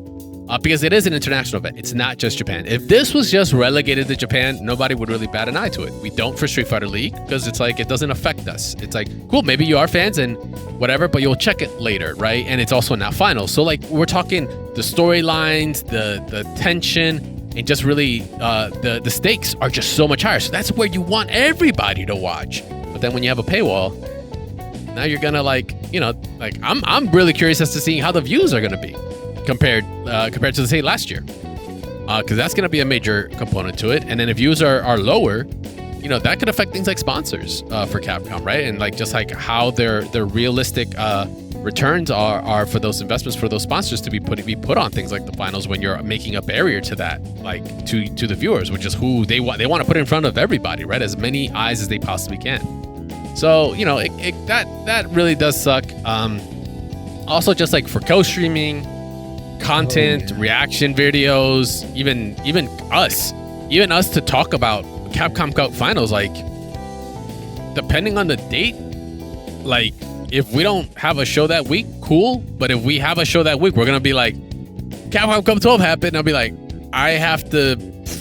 Because it is an international event. It's not just Japan. If this was just relegated to Japan, nobody would really bat an eye to it. We don't for Street Fighter League because it's like it doesn't affect us. It's like, cool, maybe you are fans and whatever, but you'll check it later, right? And it's also not final. So like we're talking the storylines, the tension, and just really the stakes are just so much higher. So that's where you want everybody to watch. But then when you have a paywall, now you're gonna I'm really curious as to seeing how the views are gonna be compared to say last year, because that's going to be a major component to it. And then if views are lower, that could affect things like sponsors for Capcom, right? And like just like how their realistic returns are for those investments, for those sponsors to be put on things like the finals, when you're making a barrier to that, like to the viewers, which is who they want to put in front of everybody, right? As many eyes as they possibly can. So that really does suck. Also, just like for co-streaming content, reaction videos, even us to talk about Capcom Cup finals, like depending on the date, like if we don't have a show that week, cool. But if we have a show that week, we're gonna be like, Capcom Cup 12 happened, and I'll be like,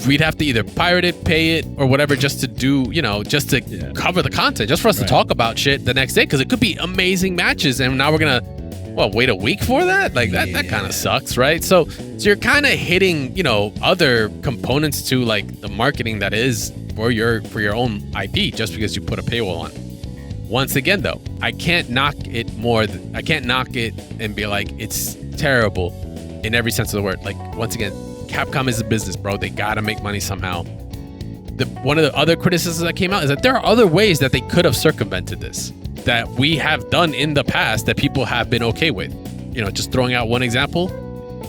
we'd have to either pirate it, pay it, or whatever, just to do, just to cover the content, just for us to talk about shit the next day, because it could be amazing matches, and now we're gonna wait a week for that? Like that kind of sucks, right? So you're kind of hitting, other components to like the marketing that is for your own IP, just because you put a paywall on. Once again, though, I can't knock it and be like it's terrible in every sense of the word. Like once again, Capcom is a business, bro. They gotta make money somehow. One of the other criticisms that came out is that there are other ways that they could have circumvented this, that we have done in the past that people have been okay with. Just throwing out one example,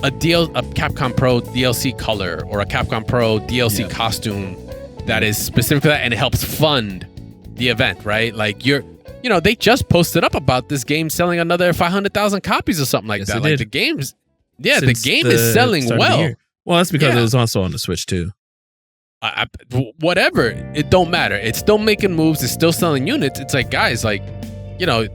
a Capcom Pro DLC color or a Capcom Pro DLC costume that is specific to that, and it helps fund the event, right? Like they just posted up about this game selling another 500,000 copies or something like that. Like the game's, the game is selling well. Well, that's because it was also on the Switch too. Whatever, it don't matter. It's still making moves. It's still selling units. It's like, guys, like,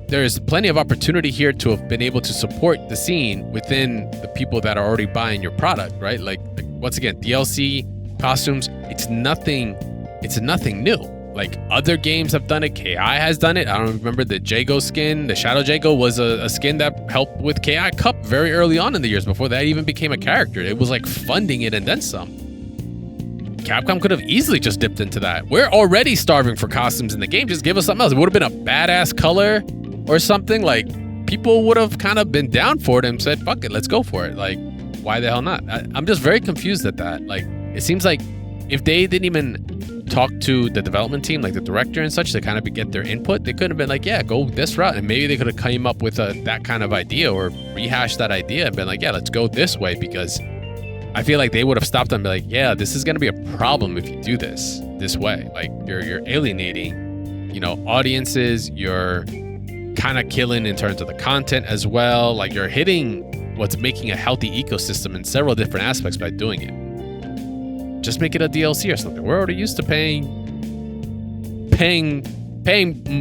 there's plenty of opportunity here to have been able to support the scene within the people that are already buying your product, right? Like once again, DLC costumes, it's nothing new. Like other games have done it. KI has done it. I don't remember the Jago skin. The Shadow Jago was a skin that helped with KI Cup very early on in the years before that even became a character. It was like funding it and then some. Capcom could have easily just dipped into that. We're already starving for costumes in the game. Just give us something else. It would have been a badass color or something. Like people would have kind of been down for it and said, fuck it, let's go for it. Like why the hell not? I'm just very confused at that. Like, it seems like if they didn't even talk to the development team, like the director and such, to kind of get their input, they could have been like, yeah, go this route. And maybe they could have came up with that kind of idea or rehashed that idea and been like, yeah, let's go this way, because I feel like they would have stopped them and be like, yeah, this is going to be a problem if you do this way. Like, you're alienating, audiences, you're kind of killing in terms of the content as well. Like, you're hitting what's making a healthy ecosystem in several different aspects by doing it. Just make it a DLC or something. We're already used to paying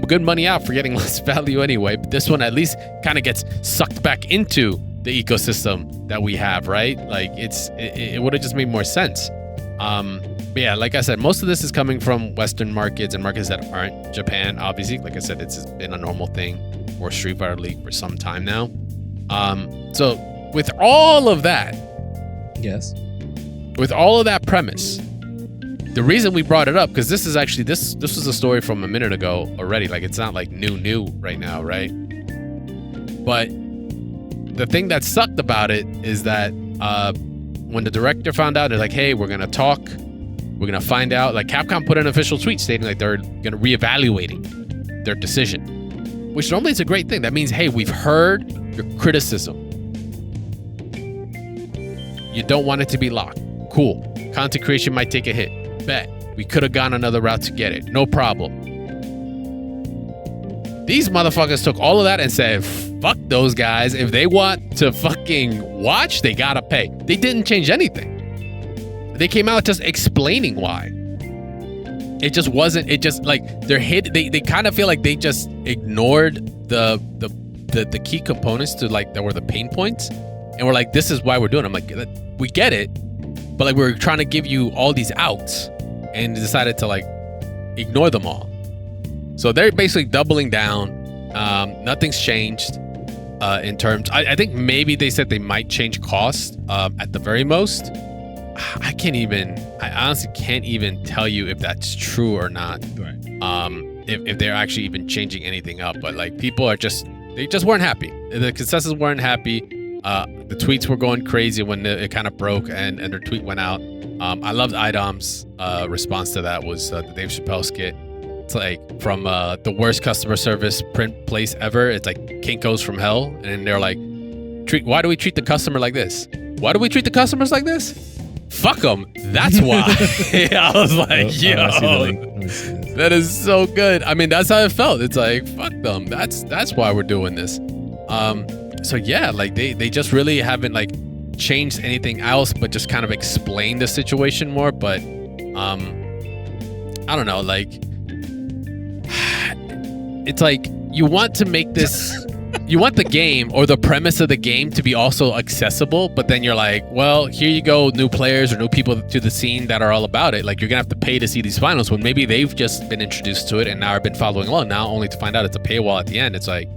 good money out for getting less value anyway. But this one at least kind of gets sucked back into the ecosystem that we have, right? Like, it would have just made more sense. But yeah, like I said, most of this is coming from Western markets and markets that aren't Japan. Obviously, like I said, it's been a normal thing for Street Fighter League for some time now. So with all of that, yes, with all of that premise, the reason we brought it up, because this is actually this was a story from a minute ago already. Like, it's not like new right now, right? But the thing that sucked about it is that when the director found out, they're like, hey, we're gonna talk, we're gonna find out. Like, Capcom put an official tweet stating like they're gonna reevaluating their decision, which normally is a great thing. That means, hey, we've heard your criticism. You don't want it to be locked. Cool. Content creation might take a hit. Bet. We could have gone another route to get it. No problem. These motherfuckers took all of that and said, fuck those guys. If they want to fucking watch, they gotta pay. They didn't change anything. They came out just explaining why. It just wasn't, it just like they kind of feel like they just ignored the key components to like that were the pain points. And we're like, this is why we're doing it. I'm like, we get it, but like we're trying to give you all these outs and decided to like ignore them all. So they're basically doubling down. Nothing's changed in terms. I think maybe they said they might change cost at the very most. I honestly can't even tell you if that's true or not. Right. If they're actually even changing anything up. But like, people are they just weren't happy. The consensus weren't happy. The tweets were going crazy when it kind of broke and their tweet went out. I loved IDOM's response to that was the Dave Chappelle skit. It's like, from the worst customer service print place ever. It's like Kinko's from hell. And they're like, why do we treat the customer like this? Why do we treat the customers like this? Fuck them. That's why. I was like, yo, that is so good. I mean, that's how it felt. It's like, fuck them. That's why we're doing this. So yeah, like they just really haven't like changed anything else, but just kind of explained the situation more. But I don't know, like, it's like you want to make this, you want the game or the premise of the game to be also accessible, but then you're like, well, here you go, new players or new people to the scene that are all about it. Like, you're gonna have to pay to see these finals when maybe they've just been introduced to it and now have been following along now, only to find out it's a paywall at the end. It's like,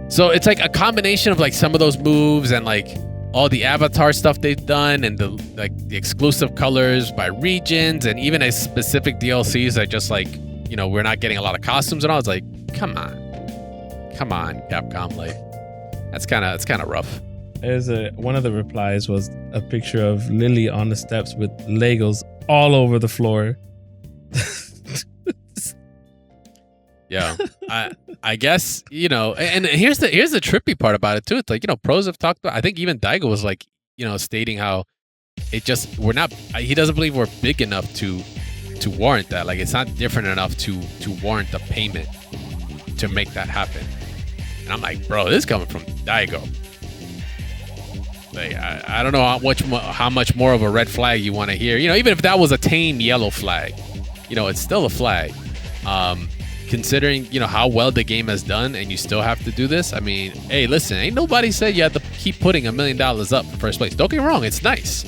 so it's like a combination of like some of those moves and like all the avatar stuff they've done and the exclusive colors by regions and even a specific DLCs that just like, we're not getting a lot of costumes and all. It's like, come on, Capcom. Like, it's kind of rough. There's one of the replies was a picture of Lily on the steps with Legos all over the floor. Yeah, I guess, and here's the trippy part about it too. It's like, pros have talked about, I think even Daigo was like, stating how he doesn't believe we're big enough to warrant that. Like, it's not different enough to warrant the payment to make that happen. And I'm like, bro, this is coming from Daigo. Like, I don't know how much more of a red flag you want to hear. Even if that was a tame yellow flag, it's still a flag. Considering, how well the game has done and you still have to do this. I mean, hey, listen, ain't nobody said you have to keep putting $1 million up for first place. Don't get me wrong, it's nice.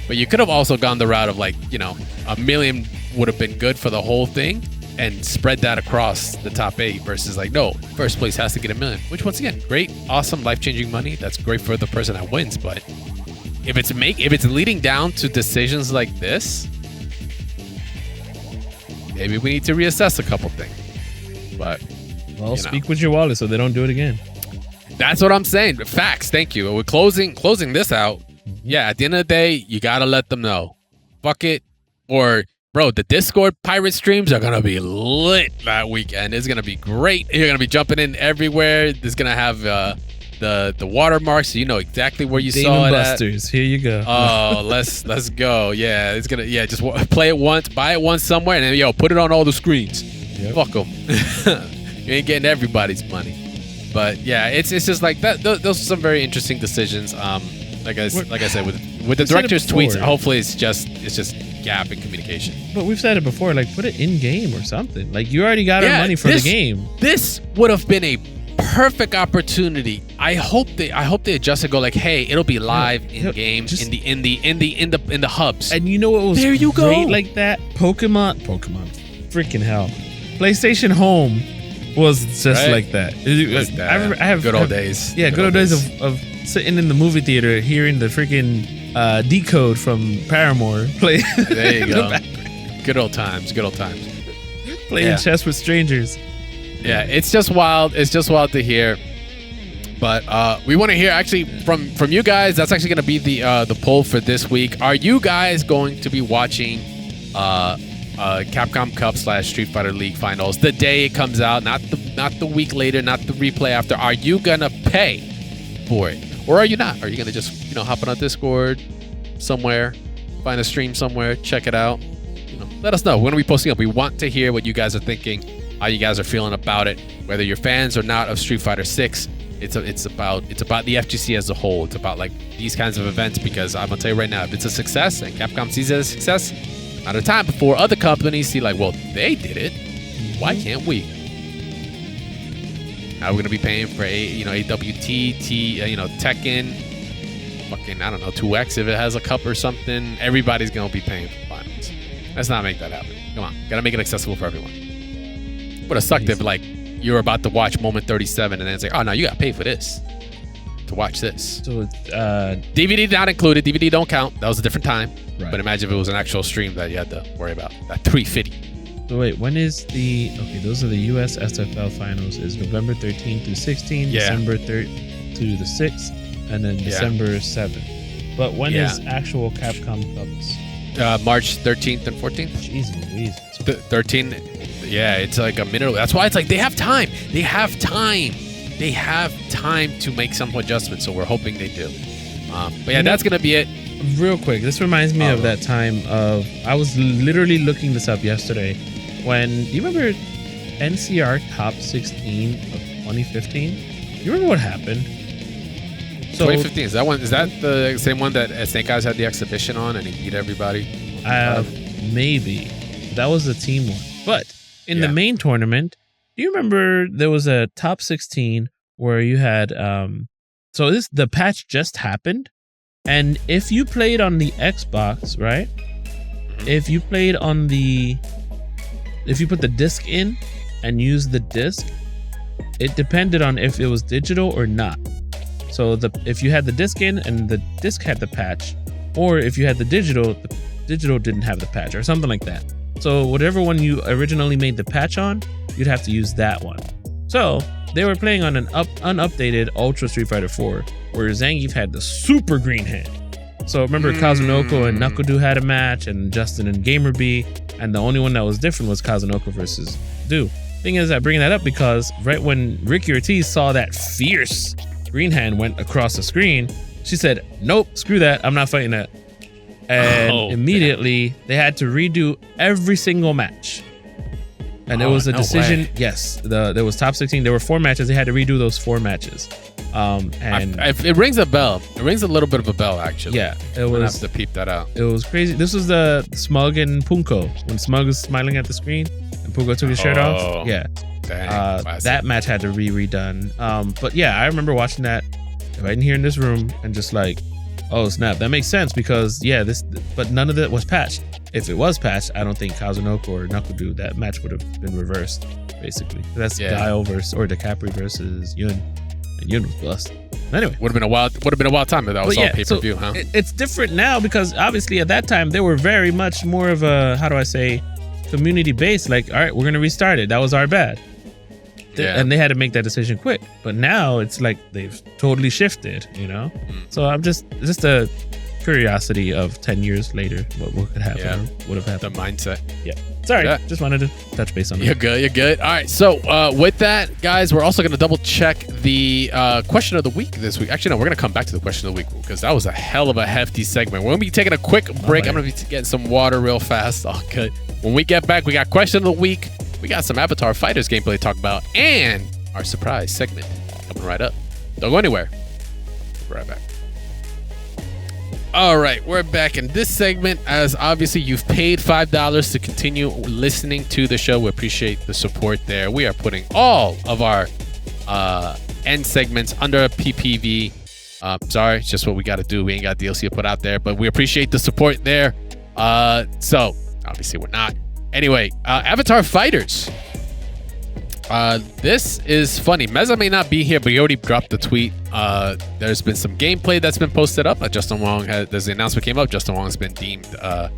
But you could have also gone the route of like, $1 million would have been good for the whole thing and spread that across the top 8 versus like, no, first place has to get $1 million, which once again, great, awesome, life-changing money. That's great for the person that wins. But if it's leading down to decisions like this, maybe we need to reassess a couple things. But speak with your wallet so they don't do it again. That's what I'm saying. Facts. Thank you. We're closing this out. Yeah, at the end of the day, you gotta let them know. Fuck it. Or bro, the Discord pirate streams are gonna be lit that weekend. It's gonna be great. You're gonna be jumping in everywhere. It's gonna have the watermarks, so you know exactly where you saw it Busters. Here you go. Oh, let's go. Yeah, it's gonna just play it once, buy it once somewhere, and then put it on all the screens. Yep. Fuck them. You ain't getting everybody's money. But yeah, it's just like that. Those are some very interesting decisions. Like I said, with the director's tweets, hopefully it's just gap in communication. But we've said it before, like put it in game or something. Like you already got our money for the game. This would have been a perfect opportunity. I hope they adjust and go like, hey, it'll be live in game in the hubs. And you know what was there you great go. Like that? Pokemon, freaking hell. PlayStation Home was just like that. I have good old days. Yeah, good old days of sitting in the movie theater hearing the freaking decode from Paramore play. There you go. Good old times. Playing chess with strangers. Yeah, it's just wild. It's just wild to hear. But we want to hear actually from you guys. That's actually going to be the poll for this week. Are you guys going to be watching Capcom Cup / Street Fighter League finals the day it comes out, not the week later, not the replay after? Are you gonna pay for it, or are you not? Are you gonna just hop on a Discord somewhere, find a stream somewhere, check it out? Let us know. We're gonna be posting up. We want to hear what you guys are thinking, how you guys are feeling about it, whether you're fans or not of Street Fighter 6. It's about the FGC as a whole. It's about like these kinds of events, because I'm gonna tell you right now, if it's a success and Capcom sees it as a success, at a time before other companies see like, well, they did it, why can't we? Now we're gonna be paying for AWT, Tekken, fucking 2X if it has a cup or something. Everybody's gonna be paying for finals. Let's not make that happen. Come on, gotta make it accessible for everyone. Would have sucked if like you're about to watch Moment 37 and then it's like, oh no, you gotta pay for this to watch this. So DVD not included. DVD don't count. That was a different time. Right. But imagine if it was an actual stream that you had to worry about. That $350. So wait, when is those are the US SFL finals is November 13th through 16, December 3rd to the 6th, and then December 7th. But when is actual Capcom Cups? March 13th and 14th. Jeez Louise. 13. Yeah, it's like a minute. That's why it's like they have time. They have time to make some adjustments. So we're hoping they do. But yeah, that's gonna be it. Real quick, this reminds me of that time of I was literally looking this up yesterday. When do you remember NCR Top 16 of 2015? You remember what happened? So 2015 is that one? Is that the same one that Snake Eyes had the exhibition on and he beat everybody? Maybe that was the team one, but in the main tournament, do you remember there was a top 16 where you had the patch just happened, and if you played on the Xbox, right? If you put the disc in and used the disc, it depended on if it was digital or not. So if you had the disc in and the disc had the patch, or if you had the digital didn't have the patch or something like that. So whatever one you originally made the patch on, you'd have to use that one. So they were playing on an unupdated Ultra Street Fighter 4, where Zangief had the super green hand. So remember Kazunoko and Nakudu had a match, and Justin and Gamer B, and the only one that was different was Kazunoko versus Do. Thing is, I bring that up because right when Ricky Ortiz saw that fierce green hand went across the screen, she said, nope, screw that, I'm not fighting that. And immediately they had to redo every single match. And it was a decision. Way. Yes, there was top 16. There were 4 matches. They had to redo those 4 matches. And it rings a bell. It rings a little bit of a bell, actually. Yeah, it was. I have to peep that out. It was crazy. This was the Smug and Punko when Smug was smiling at the screen and Punko took his shirt off. Yeah, dang, that match had to redone. But yeah, I remember watching that right in here in this room and just like, oh snap, that makes sense because but none of it was patched. If it was patched, I don't think Kazunoko or Nakudu, that match would have been reversed, basically. That's Guile or DiCaprio versus Yun. And Yun was blessed. Anyway. Would have been a wild time if that was all pay-per-view, huh? It's different now because obviously at that time they were very much more of a, community based, like, all right, we're gonna restart it. That was our bad. and they had to make that decision quick. But now it's like they've totally shifted, you know. So I'm just a curiosity of 10 years later what could happen or would have happened. The mindset. Yeah. Sorry, just wanted to touch base on that. You're good. All right. So with that, guys, we're also going to double check the question of the week this week. Actually, no, we're going to come back to the question of the week because that was a hell of a hefty segment. We're going to be taking a quick break. I'm going to be getting some water real fast. Oh, good. When we get back, we got question of the week. We got some Avatar Fighters gameplay to talk about and our surprise segment coming right up. Don't go anywhere. We'll be right back. All right, we're back in this segment. As obviously you've paid $5 to continue listening to the show. We appreciate the support there. We are putting all of our end segments under a PPV. Sorry, it's just what we got to do. We ain't got DLC to put out there, but we appreciate the support there. So obviously we're not. Anyway, Avatar Fighters. This is funny. Meza may not be here, but he already dropped the tweet. There's been some gameplay that's been posted up. Justin Wong there's the announcement came up. Justin Wong has been deemed a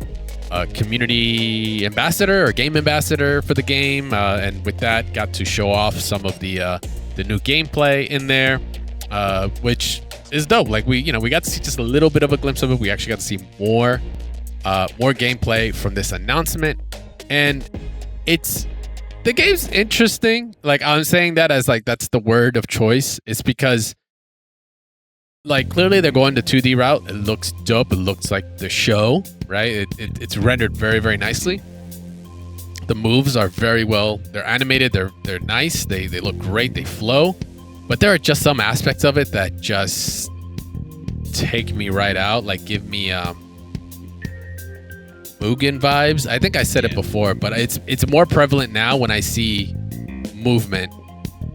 community ambassador or game ambassador for the game, and with that, got to show off some of the new gameplay in there, which is dope. Like we got to see just a little bit of a glimpse of it. We actually got to see more gameplay from this announcement, and the game's interesting. Like I'm saying that as like that's the word of choice. It's because like clearly they're going the 2D route. It looks dope. It looks like the show, right? It's rendered very, very nicely. The moves are very well. They're animated. They're nice. They look great. They flow. But there are just some aspects of it that just take me right out. Like give me Mugen vibes. I think I said it before, but it's more prevalent now when I see movement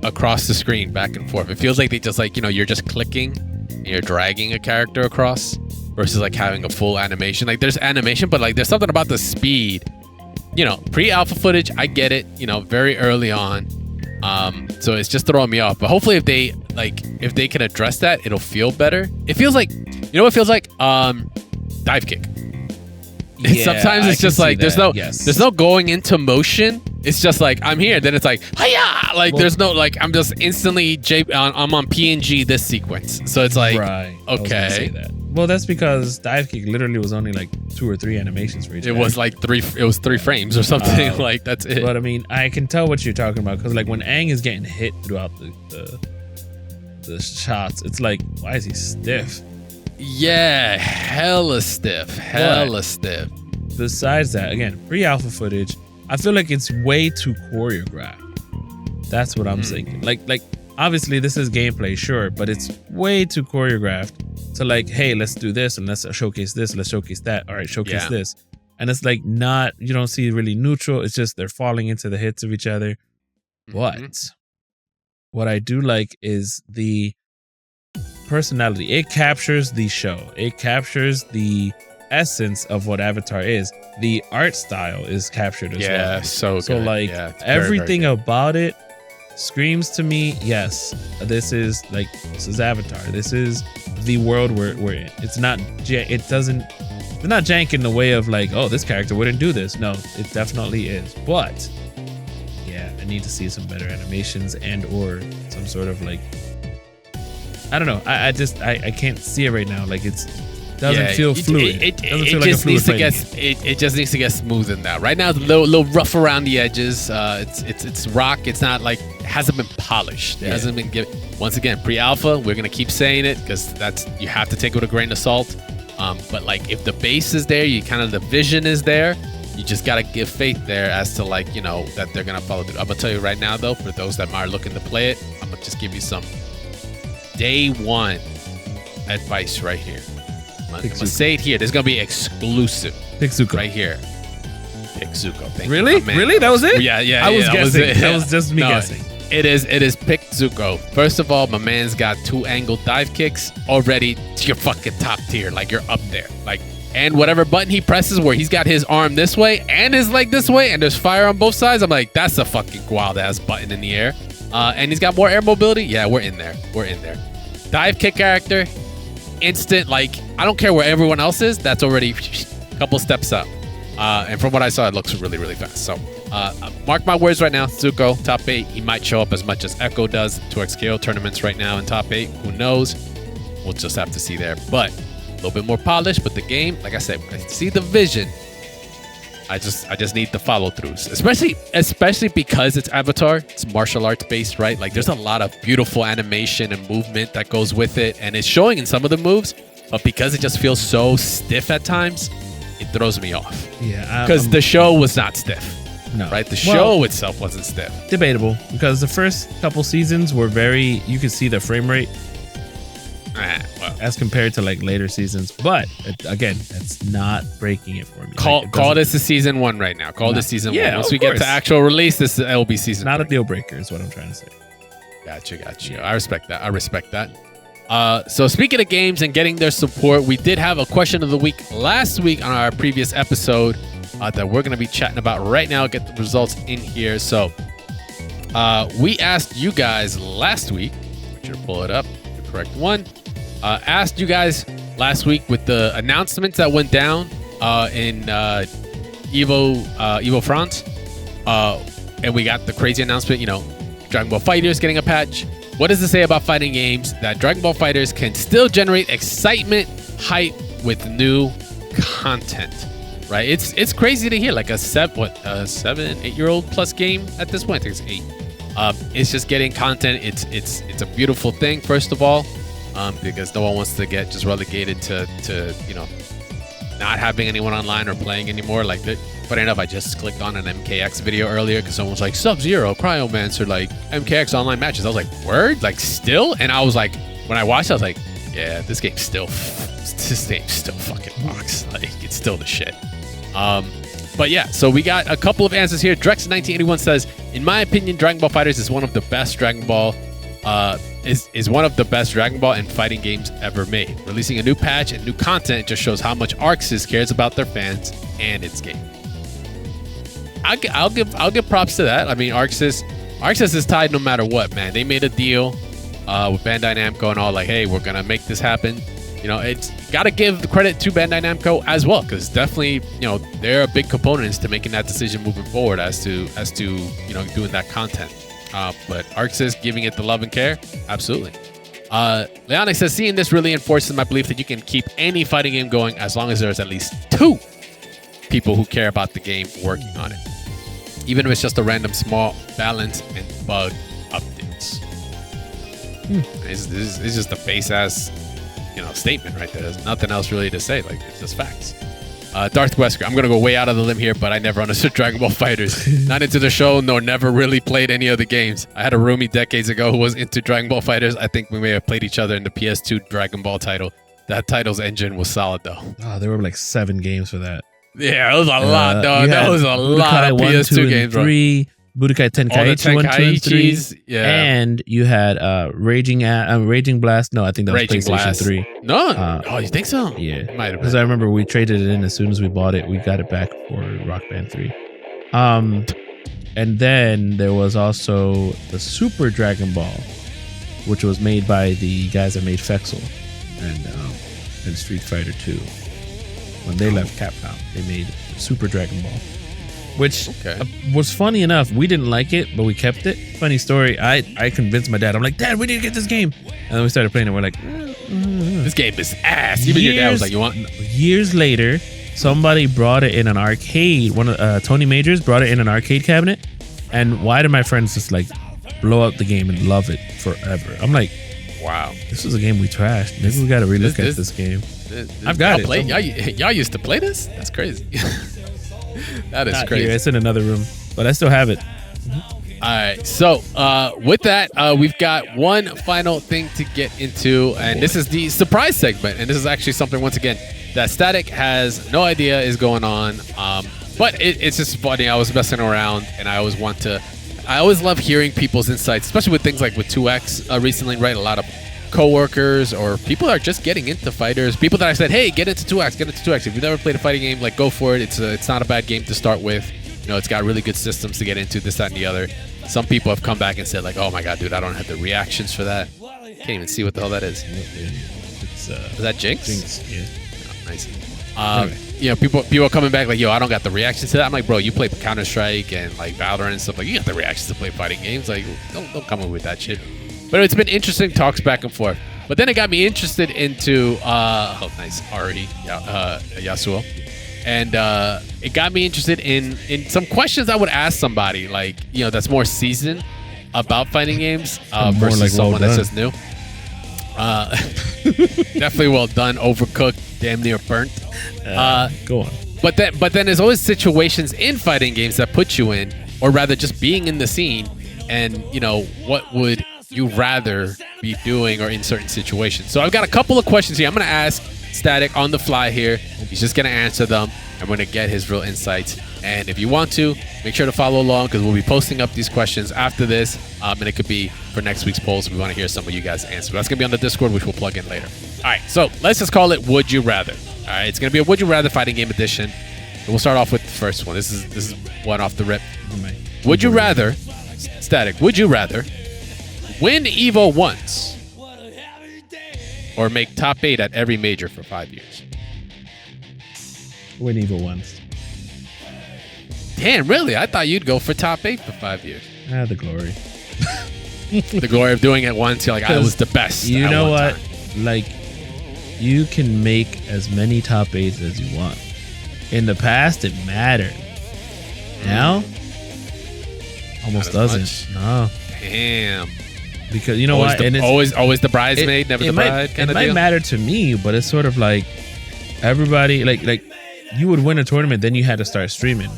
across the screen back and forth. It feels like they just like, you're just clicking and you're dragging a character across versus like having a full animation. Like there's animation, but like there's something about the speed. Pre-alpha footage, I get it, very early on. So it's just throwing me off. But hopefully if they can address that, it'll feel better. It feels like, what it feels like? Dive kick. Yeah, sometimes it's just like there's no going into motion. It's just like I'm here, then it's like hiya! Like there's no like I'm just instantly I'm on PNG this sequence. So it's like right. Okay. Well, that's because dive kick literally was only like 2 or 3 animations for each. It was like 3. It was 3 frames or something. Like that's it. But I mean, I can tell what you're talking about because like when Aang is getting hit throughout the shots, it's like why is he stiff? Yeah, hella stiff. Besides that, again, pre-alpha footage, I feel like it's way too choreographed. That's what I'm thinking. Like obviously this is gameplay, sure, but it's way too choreographed. So like, hey, let's do this and let's showcase this, let's showcase that. All right, showcase this. And it's like you don't see really neutral. It's just they're falling into the hits of each other. But what I do like is the personality. It captures the show. It captures the essence of what Avatar is. The art style is captured as well. Yeah, so good. So like everything about it screams to me, yes, this is Avatar. This is the world we're in. It's not jank in the way of like, oh, this character wouldn't do this. No, it definitely is. But yeah, I need to see some better animations and or some sort of like, I don't know. I can't see it right now. Like it doesn't feel fluid. It just needs to get smooth in that. Right now it's a little rough around the edges. It's rock. It's not like it hasn't been polished. It hasn't been given. Once again, pre-alpha. We're gonna keep saying it because you have to take it with a grain of salt. But like if the base is there, the vision is there. You just gotta give faith there as to like that they're gonna follow through. I'm gonna tell you right now though, for those that are looking to play it, I'm gonna just give you some day one advice right here. I'm gonna say it here. There's gonna be exclusive. Pick Zuko right here. Pick Zuko. Thank really? You, man. Really? That was it? Yeah. I was guessing. That was just me guessing. It is Pick Zuko. First of all, my man's got 2 angled dive kicks already. You're fucking top tier. Like you're up there. Like, and whatever button he presses, where he's got his arm this way and his leg this way, and there's fire on both sides. I'm like, that's a fucking wild ass button in the air. And he's got more air mobility. Yeah, we're in there. Dive kick character, instant. Like I don't care where everyone else is. That's already a couple steps up. And from what I saw, it looks really, really fast. So Mark my words right now, Zuko, top 8. He might show up as much as Echo does. 2XKO tournaments right now in top 8. Who knows? We'll just have to see there. But a little bit more polished. But the game, like I said, I see the vision. I just need the follow throughs, especially because it's Avatar. It's martial arts based, right? Like there's a lot of beautiful animation and movement that goes with it, and it's showing in some of the moves. But because it just feels so stiff at times, it throws me off. Yeah, because the show was not stiff. No, right? The show itself wasn't stiff. Debatable, because the first couple seasons were very. You could see the frame rate. As compared to like later seasons, but again, that's not breaking it for me. Call this a season 1 right now. Call this season 1. Once we get to actual release, this will be season. Not 3. A deal breaker is what I'm trying to say. Got you. I respect that. So speaking of games and getting their support, we did have a question of the week last week on our previous episode that we're going to be chatting about right now. Get the results in here. So we asked you guys last week. Make sure to pull it up. The correct one. Asked you guys last week with the announcements that went down in Evo France, and we got the crazy announcement, Dragon Ball FighterZ getting a patch. What does it say about fighting games that Dragon Ball FighterZ can still generate excitement, hype with new content? Right? It's crazy to hear, like a 7-8-year-old plus game at this point. I think it's 8. It's just getting content. It's a beautiful thing, first of all. Because no one wants to get just relegated to not having anyone online or playing anymore. Like, funny enough, I just clicked on an MKX video earlier because someone was like, Sub-Zero, Cryomancer, like MKX online matches. I was like, word? Like, still? And I was like, when I watched it, I was like, yeah, this game still fucking rocks. Like, it's still the shit. But yeah, so we got a couple of answers here. Drex1981 says, in my opinion, Dragon Ball FighterZ is one of the best Dragon Ball is one of the best Dragon Ball and fighting games ever made. Releasing a new patch and new content just shows how much ArcSys cares about their fans and its game. I'll give props to that. I mean, ArcSys is tied no matter what, man. They made a deal with Bandai Namco and all, like, hey, we're gonna make this happen. It's gotta give the credit to Bandai Namco as well, because definitely, they're a big components to making that decision moving forward as to doing that content. But ArcSys giving it the love and care, absolutely. Leonic says, seeing this really enforces my belief that you can keep any fighting game going as long as there's at least 2 people who care about the game working on it, even if it's just a random small balance and bug updates. It's just a base ass statement right there. There's nothing else really to say. Like, it's just facts. Darth Wesker, I'm gonna go way out of the limb here, but I never understood Dragon Ball FighterZ. Not into the show, nor never really played any of the games. I had a roomie decades ago who was into Dragon Ball FighterZ. I think we may have played each other in the PS2 Dragon Ball title. That title's engine was solid though. Oh, there were like 7 games for that. Yeah, it was a lot, dog. That was a lot of PS2 games, bro. 3, Budokai Tenkaichi 1, 2, and 3. Yeah. And you had Raging Blast. No, I think that was Raging PlayStation Blast. 3. No? Oh, you think so? Yeah. Might have Because been. I remember we traded it in as soon as we bought it. We got it back for Rock Band 3. And then there was also the Super Dragon Ball, which was made by the guys that made Fexel and Street Fighter 2. When they left Capcom, they made Super Dragon Ball, which was funny enough. We didn't like it, but we kept it. Funny story. I convinced my dad. I'm like, Dad, we need to get this game. And then we started playing it. We're like, this game is ass. Even your dad was like, you want? Years later, somebody brought it in an arcade. Tony Majors brought it in an arcade cabinet. And why did my friends just like blow up the game and love it forever? I'm like, wow, this was a game we trashed. Maybe we got to relook at this game. I've got it. Y'all used to play this? That's crazy. That is Not crazy. Here. It's in another room, but I still have it. All right. So with that, we've got one final thing to get into, and this is the surprise segment. And this is actually something, once again, that Static has no idea is going on. But it's just funny. I was messing around, and I always love hearing people's insights, especially with things like with 2X recently, right? A lot of coworkers or people are just getting into fighters. People that I said, hey, get into 2X. If you've never played a fighting game, like, go for it. It's not a bad game to start with. It's got really good systems to get into, this, that, and the other. Some people have come back and said, like, oh my God, dude, I don't have the reactions for that. Can't even see what the hell that is. Is that Jinx? Jinx, yeah. Nice. Anyway. You know, people are coming back like, yo, I don't got the reactions to that. I'm like, bro, you play Counter-Strike and like Valorant and stuff. Like, you got the reactions to play fighting games. Like, don't come up with that shit. But it's been interesting talks back and forth. But then it got me interested into nice Ari Yasuo. And it got me interested in some questions I would ask somebody, like, you know, that's more seasoned about fighting games versus like someone that's just new. Definitely well done, overcooked, damn near burnt. Go on. But then there's always situations in fighting games that put you in, or rather just being in the scene, and you know, what would you rather be doing or in certain situations. So I've got a couple of questions here. I'm gonna ask Static on the fly here. He's just gonna answer them. I'm gonna get his real insights. And if you want to, make sure to follow along because we'll be posting up these questions after this. And it could be for next week's polls. We want to hear some of you guys answer. That's gonna be on the Discord, which we'll plug in later. All right, so let's just call it Would You Rather. All right, it's gonna be a Would You Rather fighting game edition. And we'll start off with the first one. This is one off the rip. Would you rather, Static? Would you rather win Evo once or make top 8 at every major for 5 years? Win Evo once. Damn, really? I thought you'd go for top 8 for 5 years. The glory. The glory of doing it once. You're like, I was the best. You know what? Time. Like, you can make as many top 8s as you want. In the past, it mattered. Now, almost doesn't. Much. No. Damn. Because you know always what? The, And it's always the bridesmaid, never the bride. It might matter to me, but it's sort of like everybody, like you would win a tournament, then you had to start streaming.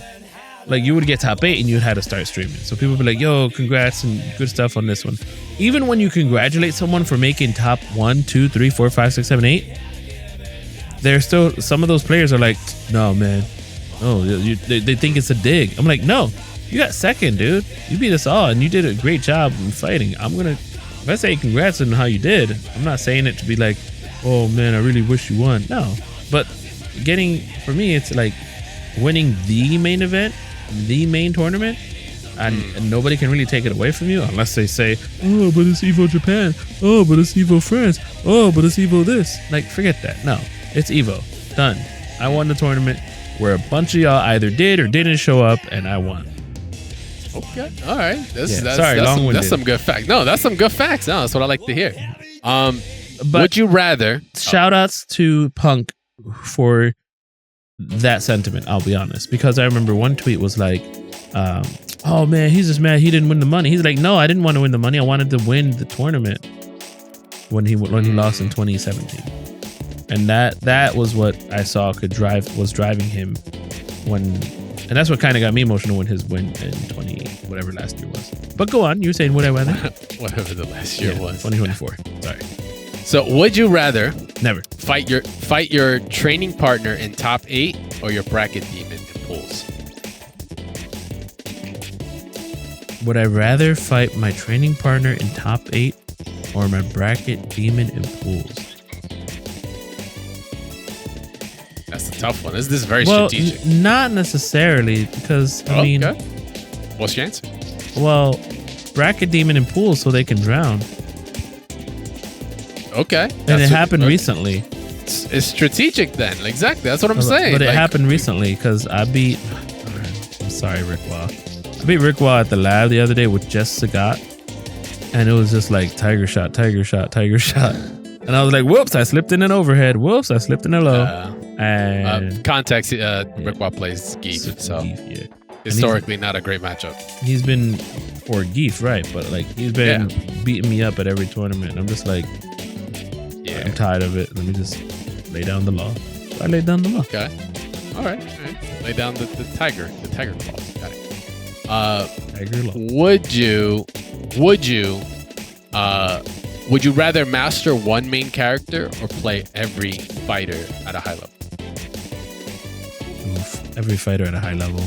Like you would get top 8 and you had to start streaming. So people would be like, yo, congrats and good stuff on this one. Even when you congratulate someone for making top 1, 2, 3, 4, 5, 6, 7, 8, there's still some of those players are like, no, man. Oh, they think it's a dig. I'm like, no, you got second, dude. You beat us all and you did a great job in fighting. If I say congrats on how you did, I'm not saying it to be like, oh man, I really wish you won. No, but for me, it's like winning the main event, the main tournament, and nobody can really take it away from you unless they say, oh, but it's Evo Japan. Oh, but it's Evo France. Oh, but it's Evo this. Like, forget that. No, it's Evo. Done. I won the tournament where a bunch of y'all either did or didn't show up, and I won. Okay. All right. Long-winded. That's some good facts. No, that's some good facts. No, that's what I like to hear. But would you rather? Shout outs to Punk for that sentiment, I'll be honest. Because I remember one tweet was like, oh man, he's just mad he didn't win the money. He's like, no, I didn't want to win the money. I wanted to win the tournament when he lost in 2017. And that was what I saw was driving him and that's what kind of got me emotional when his win in whatever last year was. But go on, you were saying would I rather? Whatever the last year was. 2024. Sorry. So would you rather never fight your training partner in top 8 or your bracket demon in pools? Would I rather fight my training partner in top 8 or my bracket demon in pools? That's a tough one. This is very strategic. Not necessarily, because I mean, okay. What's your answer? Well, bracket demon in pools so they can drown. Okay. And it happened recently. It's strategic then. Exactly. That's what I'm saying. But it happened recently because I beat. I'm sorry, Rick Wall. I beat Rick Wall at the lab the other day with just Sagat, and it was just like tiger shot, tiger shot, tiger shot. And I was like, whoops, I slipped in an overhead. Whoops, I slipped in a low. And context, Rick Wall plays Geef, so Geef, historically not a great matchup. He's been for Geef, right? But like he's been beating me up at every tournament. I'm just like, I'm tired of it. Let me just lay down the law. So I laid down the law. Okay. All right. Lay down the tiger claws. Got it. Tiger law. Would you rather master one main character or play every fighter at a high level? Oof, every fighter at a high level.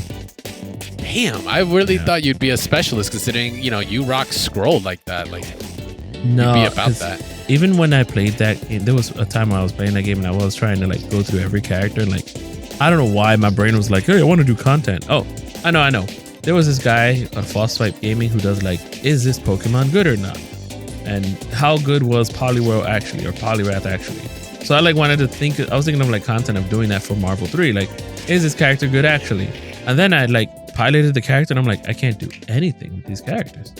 Damn, I really thought you'd be a specialist considering, you rock scroll like that. Like, no, you'd be about that. Even when I played that game, there was a time when I was playing that game and I was trying to like go through every character and like, I don't know why my brain was like, hey, I want to do content. Oh, I know. There was this guy on False Swipe Gaming who does like, is this Pokemon good or not? and how good was Poliwhirl actually, or Poliwrath actually. So I like wanted to think. I was thinking of like content of doing that for Marvel 3. Like, is this character good actually? And then I like piloted the character, and I'm like, I can't do anything with these characters.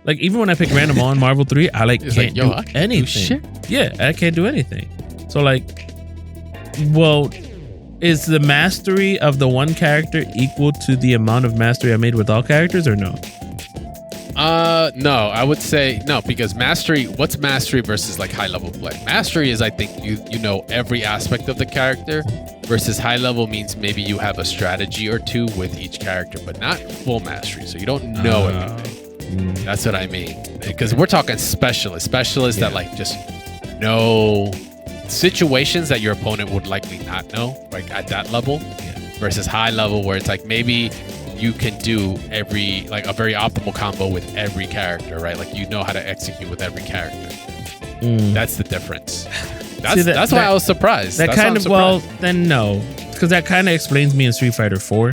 Like, even when I pick random on Marvel 3, I like can't do anything. Yeah, I can't do anything. So like, well, is the mastery of the one character equal to the amount of mastery I made with all characters, or no? No, I would say no, because mastery, what's mastery versus like high level play? Mastery is, I think, you know every aspect of the character, versus high level means maybe you have a strategy or two with each character, but not full mastery. So you don't know everything. That's what I mean. Because we're talking specialists that like just know situations that your opponent would likely not know, like at that level, versus high level where it's like maybe you can do every, like a very optimal combo with every character, right? Like you know how to execute with every character. That's the difference. That's why I was surprised. That kind of, well, then no, because that kind of explains me in Street Fighter 4.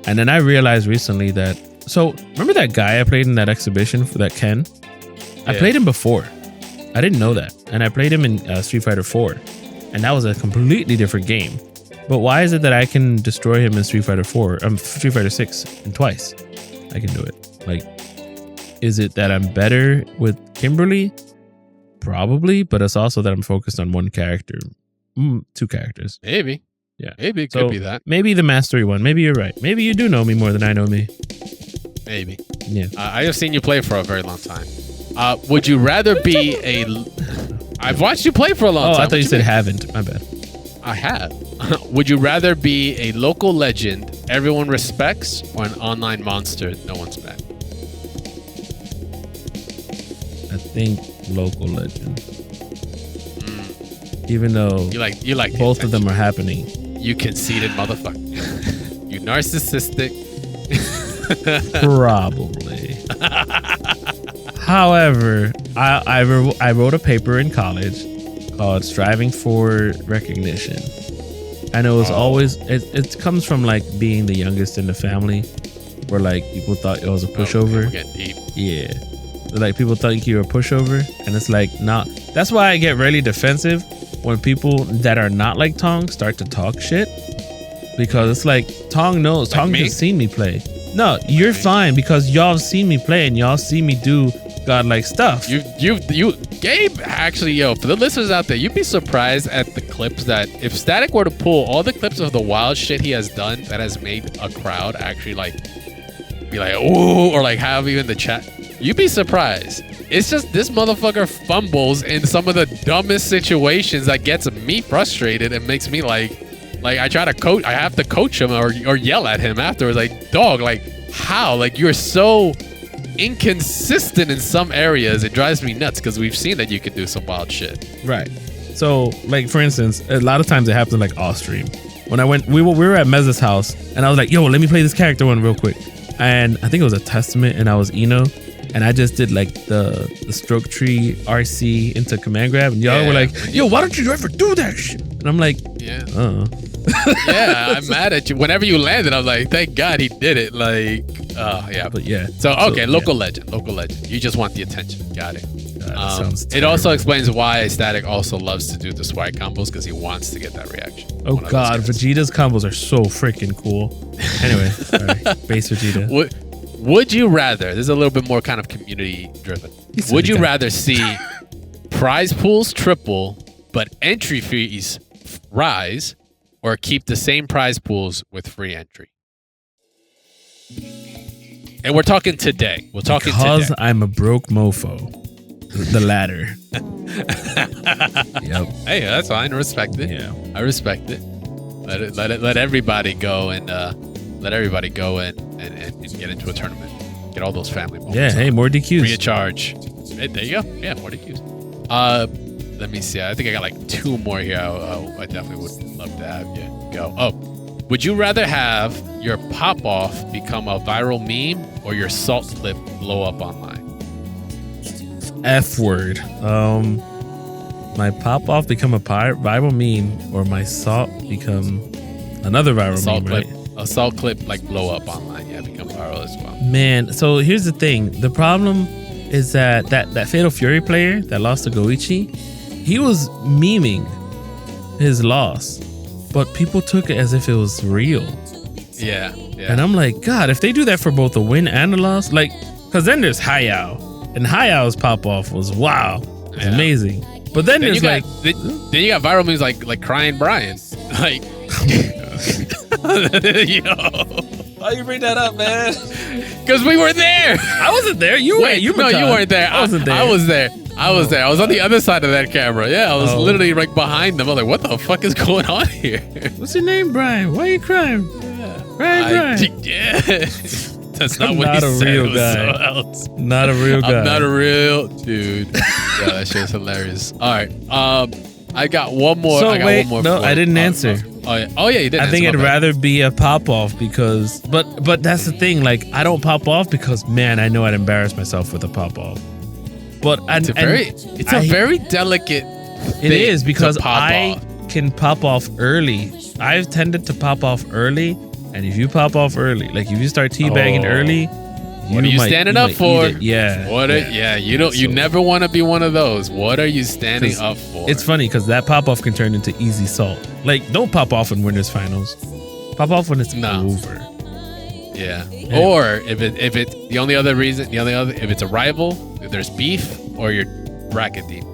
And then I realized recently that, so remember that guy I played in that exhibition for that Ken? I played him before. I didn't know that. And I played him in Street Fighter 4. And that was a completely different game. But why is it that I can destroy him in Street Fighter 6 and twice? I can do it. Like, is it that I'm better with Kimberly? Probably, but it's also that I'm focused on one character. 2 characters. Maybe. Yeah. Maybe it could be that. Maybe the mastery one. Maybe you're right. Maybe you do know me more than I know me. Maybe. Yeah. I have seen you play for a very long time. Would you rather be a... I've watched you play for a long time. Oh, I thought you said haven't. My bad. I have. Would you rather be a local legend everyone respects, or an online monster no one's met? I think local legend. Even though you like both of them are happening. You conceited motherfucker. You narcissistic. Probably. However, I wrote a paper in college called Striving for Recognition. And it was always, it comes from like being the youngest in the family, where like people thought it was a pushover. We're getting deep. Yeah. So, like, people think you're a pushover, and it's like, not. That's why I get really defensive when people that are not like Tong start to talk shit, because it's like, Tong knows. Tong has seen me play. No, you're fine, because y'all seen me play and y'all see me do godlike stuff. You Gabe, actually, for the listeners out there, you'd be surprised at the clips that if Static were to pull all the clips of the wild shit he has done that has made a crowd actually like be like, ooh, or like have even the chat, you'd be surprised. It's just this motherfucker fumbles in some of the dumbest situations that gets me frustrated and makes me like I try to coach, I have to coach him or yell at him afterwards, like, dog, like, how? Like, you're so inconsistent in some areas. It drives me nuts, because we've seen that you can do some wild shit. Right. So, like, for instance, a lot of times it happens like off stream. When I went, we were at Mez's house, and I was like, yo, let me play this character one real quick. And I think it was a Testament, and I was Eno, and I just did like the stroke tree RC into command grab, and y'all were like, yo, why don't you ever do that shit? And I'm like, yeah, I'm mad at you. Whenever you landed, I'm like, thank God he did it. Like, but yeah. So okay, local legend. You just want the attention. Got it. It also explains why Static also loves to do the swag combos, because he wants to get that reaction. Oh God, Vegeta's combos are so freaking cool. Anyway, base Vegeta. Would you rather? This is a little bit more kind of community driven. Would you rather see prize pools triple but entry fees rise, or keep the same prize pools with free entry? And we're talking today. Because I'm a broke mofo. The latter. Yep. Hey, that's fine. I respect it. Yeah. I respect it. Let everybody go and get into a tournament. Get all those family moments. Yeah. Hey, more DQs. Free of charge. Hey, there you go. Yeah, more DQs. Let me see. I think I got like 2 more here. I definitely would love to have you go. Oh, would you rather have your pop off become a viral meme, or your salt clip blow up online? F word. My pop off become a viral meme, or my salt become another viral meme, right? A salt clip like blow up online. Yeah, become viral as well. Man, so here's the thing. The problem is that Fatal Fury player that lost to Goichi, he was memeing his loss, but people took it as if it was real. Yeah. And I'm like, God, if they do that for both the win and the loss, like, because then there's Hayao, and Hayao's pop off was wow, amazing. But then there's then you got viral memes like crying Brian, like, Why you bring that up, man? Because we were there. I wasn't there. You were. You weren't there. I wasn't there. I was there. I was on the other side of that camera. Yeah, I was literally right behind them. I was like, what the fuck is going on here? What's your name, Brian? Why are you crying? Brian. Yeah. That's not what he said. Real guy. Not a real guy. I'm not a real dude. Yeah, that shit's hilarious. All right. I got one more. So wait, no, I didn't answer. Oh yeah, you did. I think I'd rather be a pop off because, but that's the thing. Like, I don't pop off because, man, I know I'd embarrass myself with a pop off. But it's a very delicate. It is because I can pop off early. I've tended to pop off early, and if you pop off early, like if you start teabagging early, what are you standing up for? Yeah. You never want to be one of those. What are you standing up for? It's funny because that pop off can turn into easy salt. Like, don't pop off in winners finals. Pop off when it's over. Yeah. Or if it's a rival, if there's beef, or your bracket team,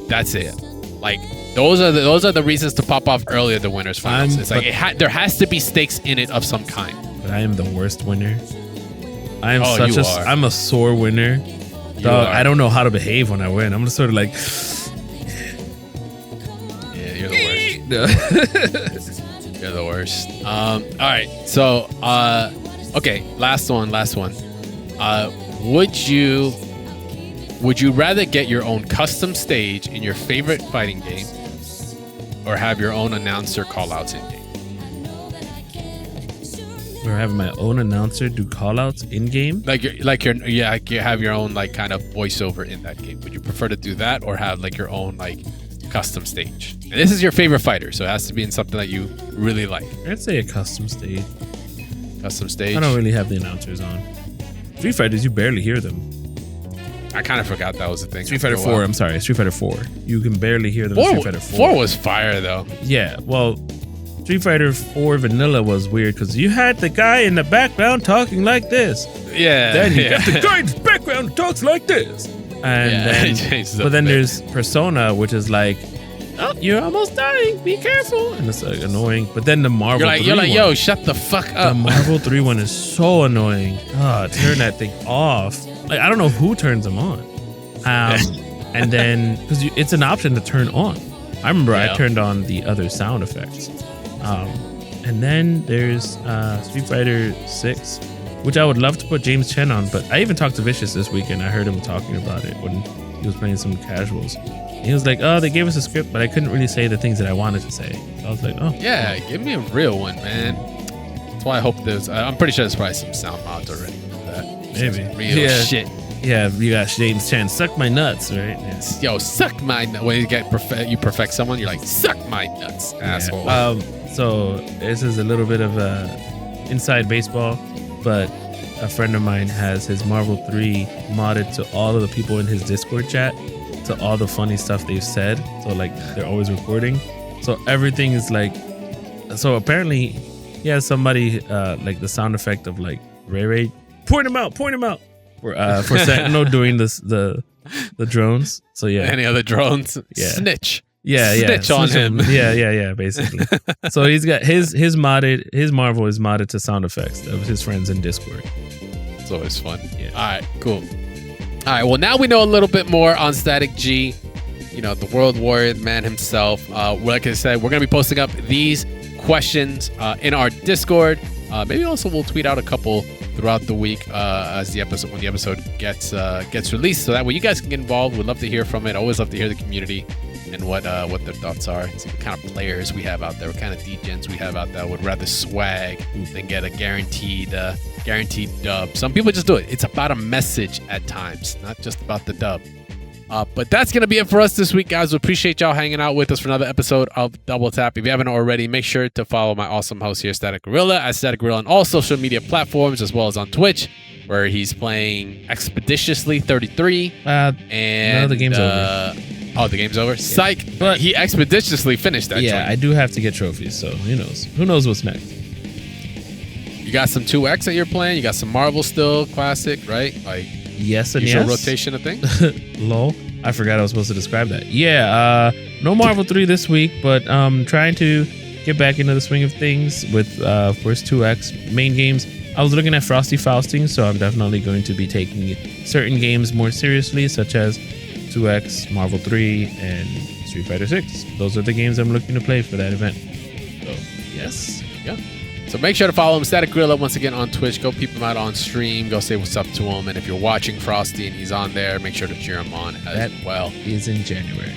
that's it. Like, those are the reasons to pop off earlier the winners finals. It's like there has to be stakes in it of some kind. But I am the worst winner. I'm I'm a sore winner. Dog, I don't know how to behave when I win. I'm just sort of like, yeah, you're the worst. You're the worst. All right. So, okay. Last one. Would you rather get your own custom stage in your favorite fighting game, or have your own announcer call outs in game? Or have my own announcer do call outs in game? Like you have your own like kind of voiceover in that game. Would you prefer to do that, or have like your own like custom stage? And this is your favorite fighter, so it has to be in something that you really like. I'd say a custom stage. Custom stage? I don't really have the announcers on. Street Fighters, you barely hear them. I kind of forgot that was a thing. Street Fighter 4, I'm sorry. Street Fighter 4. You can barely hear them in Street Fighter 4. 4 was fire, though. Yeah, well, Street Fighter 4 Vanilla was weird because you had the guy in the background talking like this. Yeah. Then you got the guy in the background who talks like this. And then there's Persona, which is like, oh, you're almost dying. Be careful. And it's like annoying. But then the Marvel 3 you're like, yo, shut the fuck up. The Marvel 3 one is so annoying. Turn that thing off. Like, I don't know who turns them on. And then, because it's an option to turn on. I remember I turned on the other sound effects. And then there's Street Fighter 6, which I would love to put James Chen on. But I even talked to Vicious this weekend. I heard him talking about it when he was playing some casuals. He was like, oh, they gave us a script, but I couldn't really say the things that I wanted to say. So I was like, oh. Yeah, give me a real one, man. That's why I hope there's... I'm pretty sure there's probably some sound mods already for that. Maybe. Real shit. Yeah, you got James Chan. Suck my nuts, right? Yeah. Yo, suck my nuts. When you perfect someone, you're like, suck my nuts, asshole. So this is a little bit of inside baseball, but a friend of mine has his Marvel 3 modded to all of the people in his Discord chat, to all the funny stuff they've said. So like they're always recording. So everything is like, so apparently he has somebody like the sound effect of like Ray, point him out. For Sentinel doing this the drones. So yeah. Any other drones? Yeah. Snitch. Yeah. Snitch on him. Yeah, basically. So he's got his Marvel is modded to sound effects of his friends in Discord. It's always fun. Yeah. All right, cool. All right, well now we know a little bit more on Static G, the World Warrior man himself. Like I said, we're gonna be posting up these questions in our Discord. Maybe also we'll tweet out a couple throughout the week when the episode gets released, so that way you guys can get involved. We'd love to hear from it. Always love to hear the community and what their thoughts are. See what kind of players we have out there, what kind of degens we have out there would rather swag than get a guaranteed dub. Some people just do it. It's about a message at times, not just about the dub. But that's going to be it for us this week, guys. We appreciate y'all hanging out with us for another episode of Double Tap. If you haven't already, make sure to follow my awesome host here, StaticGorilla, at StaticGorilla on all social media platforms, as well as on Twitch, where he's playing Expeditiously 33. And no, the game's over. Oh, the game's over? Psych. But he expeditiously finished that joint. I do have to get trophies, so who knows? Who knows what's next? You got some 2X that you're playing. You got some Marvel still, classic, right? Like yes and usual yes. rotation of thing. Lol. I forgot I was supposed to describe that. Yeah, no Marvel 3 this week, but trying to get back into the swing of things with first 2X main games. I was looking at Frosty Fausting, so I'm definitely going to be taking certain games more seriously, such as 2X, Marvel 3, and Street Fighter 6. Those are the games I'm looking to play for that event. So, yes. Yeah. So make sure to follow him, StaticGorilla, once again on Twitch. Go peep him out on stream. Go say what's up to him. And if you're watching Frosty and he's on there, make sure to cheer him on as well. Is in January.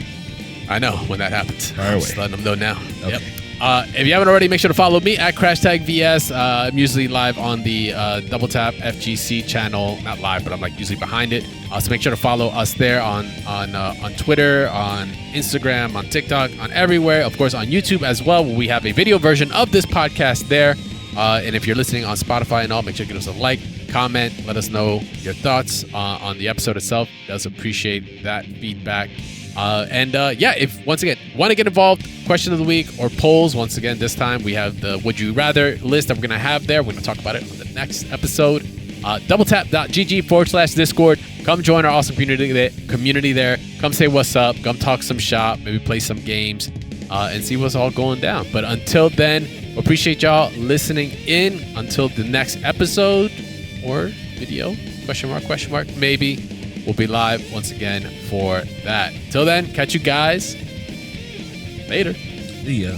I know when that happens. Far Just letting them know now. Okay. Yep. If you haven't already, make sure to follow me at CrashTagVS. I'm usually live on the Double Tap FGC channel. Not live, but I'm like usually behind it. So make sure to follow us there on Twitter, on Instagram, on TikTok, on everywhere. Of course, on YouTube as well, where we have a video version of this podcast there. And if you're listening on Spotify and all, make sure to give us a like, comment, let us know your thoughts on the episode itself. Does appreciate that feedback. If once again want to get involved, question of the week or polls, once again this time we have the would you rather list that we're gonna have there. We're gonna talk about it on the next episode. Doubletap.gg/Discord. Come join our awesome community there. Come say what's up. Come talk some shop. Maybe play some games and see what's all going down. But until then, appreciate y'all listening in. Until the next episode or video, question mark, maybe. We'll be live once again for that. Till then, catch you guys later. See ya.